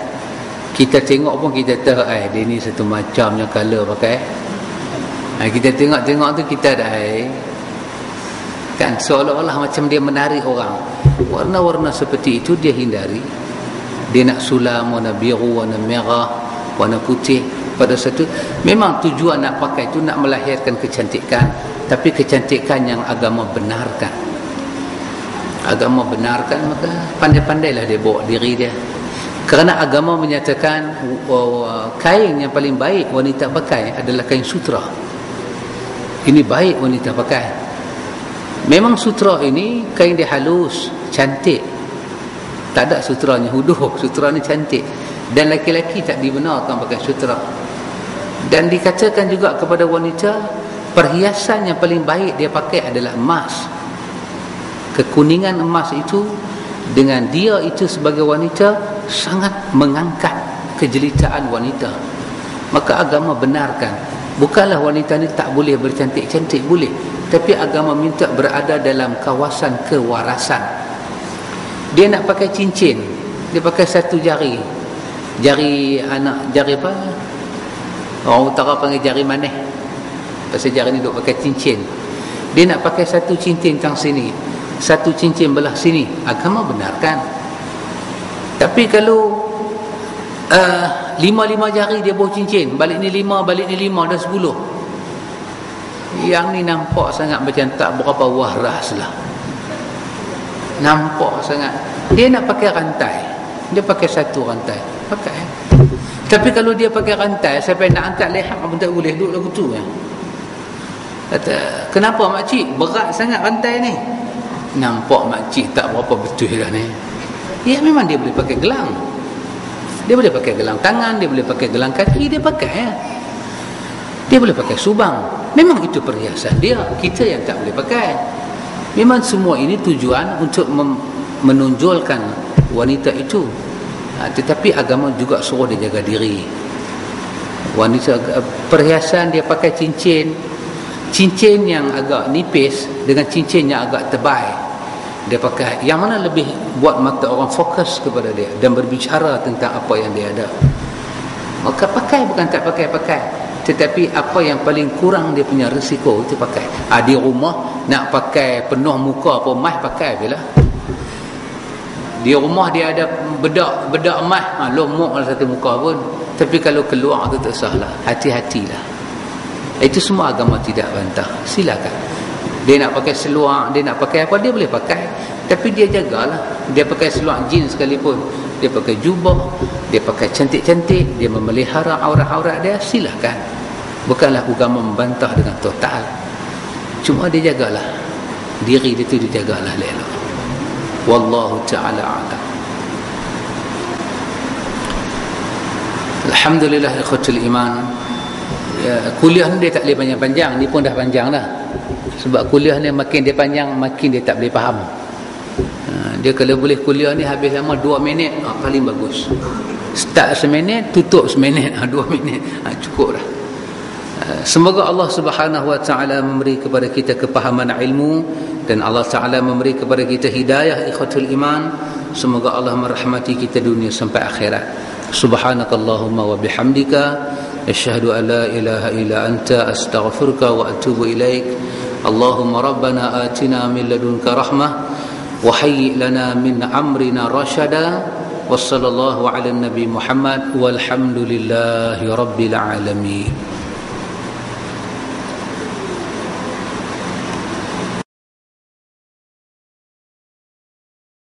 kita tengok pun kita tahu dia ni satu macamnya color pakai. Kita tengok tu kita dah kan, seolah-olah macam dia menarik orang. Warna-warna seperti itu dia hindari. Dia nak sulam warna biru, warna merah, warna putih. Pada satu, memang tujuan nak pakai itu nak melahirkan kecantikan, tapi kecantikan yang agama benarkan. Agama benarkan, maka pandai-pandailah dia bawa diri dia. Kerana agama menyatakan kain yang paling baik wanita pakai adalah kain sutra. Ini baik wanita pakai. Memang sutra ini kain dia halus, cantik. Tak ada sutranya huduh, sutra ni cantik. Dan laki-laki tak dibenarkan pakai sutra. Dan dikatakan juga kepada wanita, perhiasan yang paling baik dia pakai adalah emas. Kekuningan emas itu dengan dia itu sebagai wanita sangat mengangkat kejelitaan wanita. Maka agama benarkan. Bukanlah wanita ni tak boleh bercantik-cantik, boleh. Tapi agama minta berada dalam kawasan kewarasan. Dia nak pakai cincin, dia pakai satu jari. Jari anak, jari apa? Orang utara panggil jari maneh. Pasal jari ni duk pakai cincin. Dia nak pakai satu cincin tang sini, satu cincin belah sini, agama benarkan. Tapi kalau lima jari dia bawa cincin, balik ni 5, balik ni 5, dah 10. Yang ni nampak sangat macam tak berapa waras lah. Nampak sangat. Dia nak pakai rantai, dia pakai satu rantai, pakai. Tapi kalau dia pakai rantai sampai nak angkat leher pun tak boleh, duduk lagu tu ya. Kata, kenapa makcik berat sangat rantai ni? Nampak makcik tak berapa betul lah ni. Ya, memang dia boleh pakai gelang. Dia boleh pakai gelang tangan, dia boleh pakai gelang kaki, dia pakai ya. Dia boleh pakai subang. Memang itu perhiasan dia. Kita yang tak boleh pakai. Memang semua ini tujuan untuk menonjolkan wanita itu. Tetapi agama juga suruh dia jaga diri. Wanita, perhiasan dia pakai cincin. Cincin yang agak nipis dengan cincin yang agak tebal. Dia pakai, yang mana lebih buat mata orang fokus kepada dia dan berbicara tentang apa yang dia ada. Maka pakai, bukan tak pakai. Tetapi apa yang paling kurang dia punya risiko itu pakai. Di rumah nak pakai penuh muka apa emas, pakai bila. Di rumah dia ada bedak emas, lomok lah satu muka pun. Tapi kalau keluar tu tak salah. Hati-hatilah. Itu semua agama tidak bantah. Silakan. Dia nak pakai seluar, dia nak pakai apa, dia boleh pakai. Tapi dia jagalah. Dia pakai seluar jeans sekalipun, dia pakai jubah, dia pakai cantik-cantik, dia memelihara aurat-aurat dia, silakan. Bukanlah agama membantah dengan total. Cuma dia jagalah. Diri dia tu dia jagalah elok. Wallahu ta'ala a'lam. Alhamdulillah ikhwatul iman. Kuliah ni dia tak boleh panjang-panjang. Ni pun dah panjang dah. Sebab kuliah ni makin dia panjang, makin dia tak boleh faham. Dia kalau boleh kuliah ni habis lama 2 minit, paling bagus. Start seminit, tutup seminit, 2 minit, cukup dah. Semoga Allah Subhanahu wa taala memberi kepada kita kepahaman ilmu dan Allah taala memberi kepada kita hidayah ikhwatul iman. Semoga Allah merahmati kita dunia sampai akhirat. Subhanakallahumma wa bihamdika asyhadu an la ilaha illa anta astaghfiruka wa atubu ilaik. Allahumma rabbana atina min ladunka rahmah wa hayyi lana min amrina rashada. Wassallallahu ala nabi Muhammad walhamdulillahi rabbil alamin.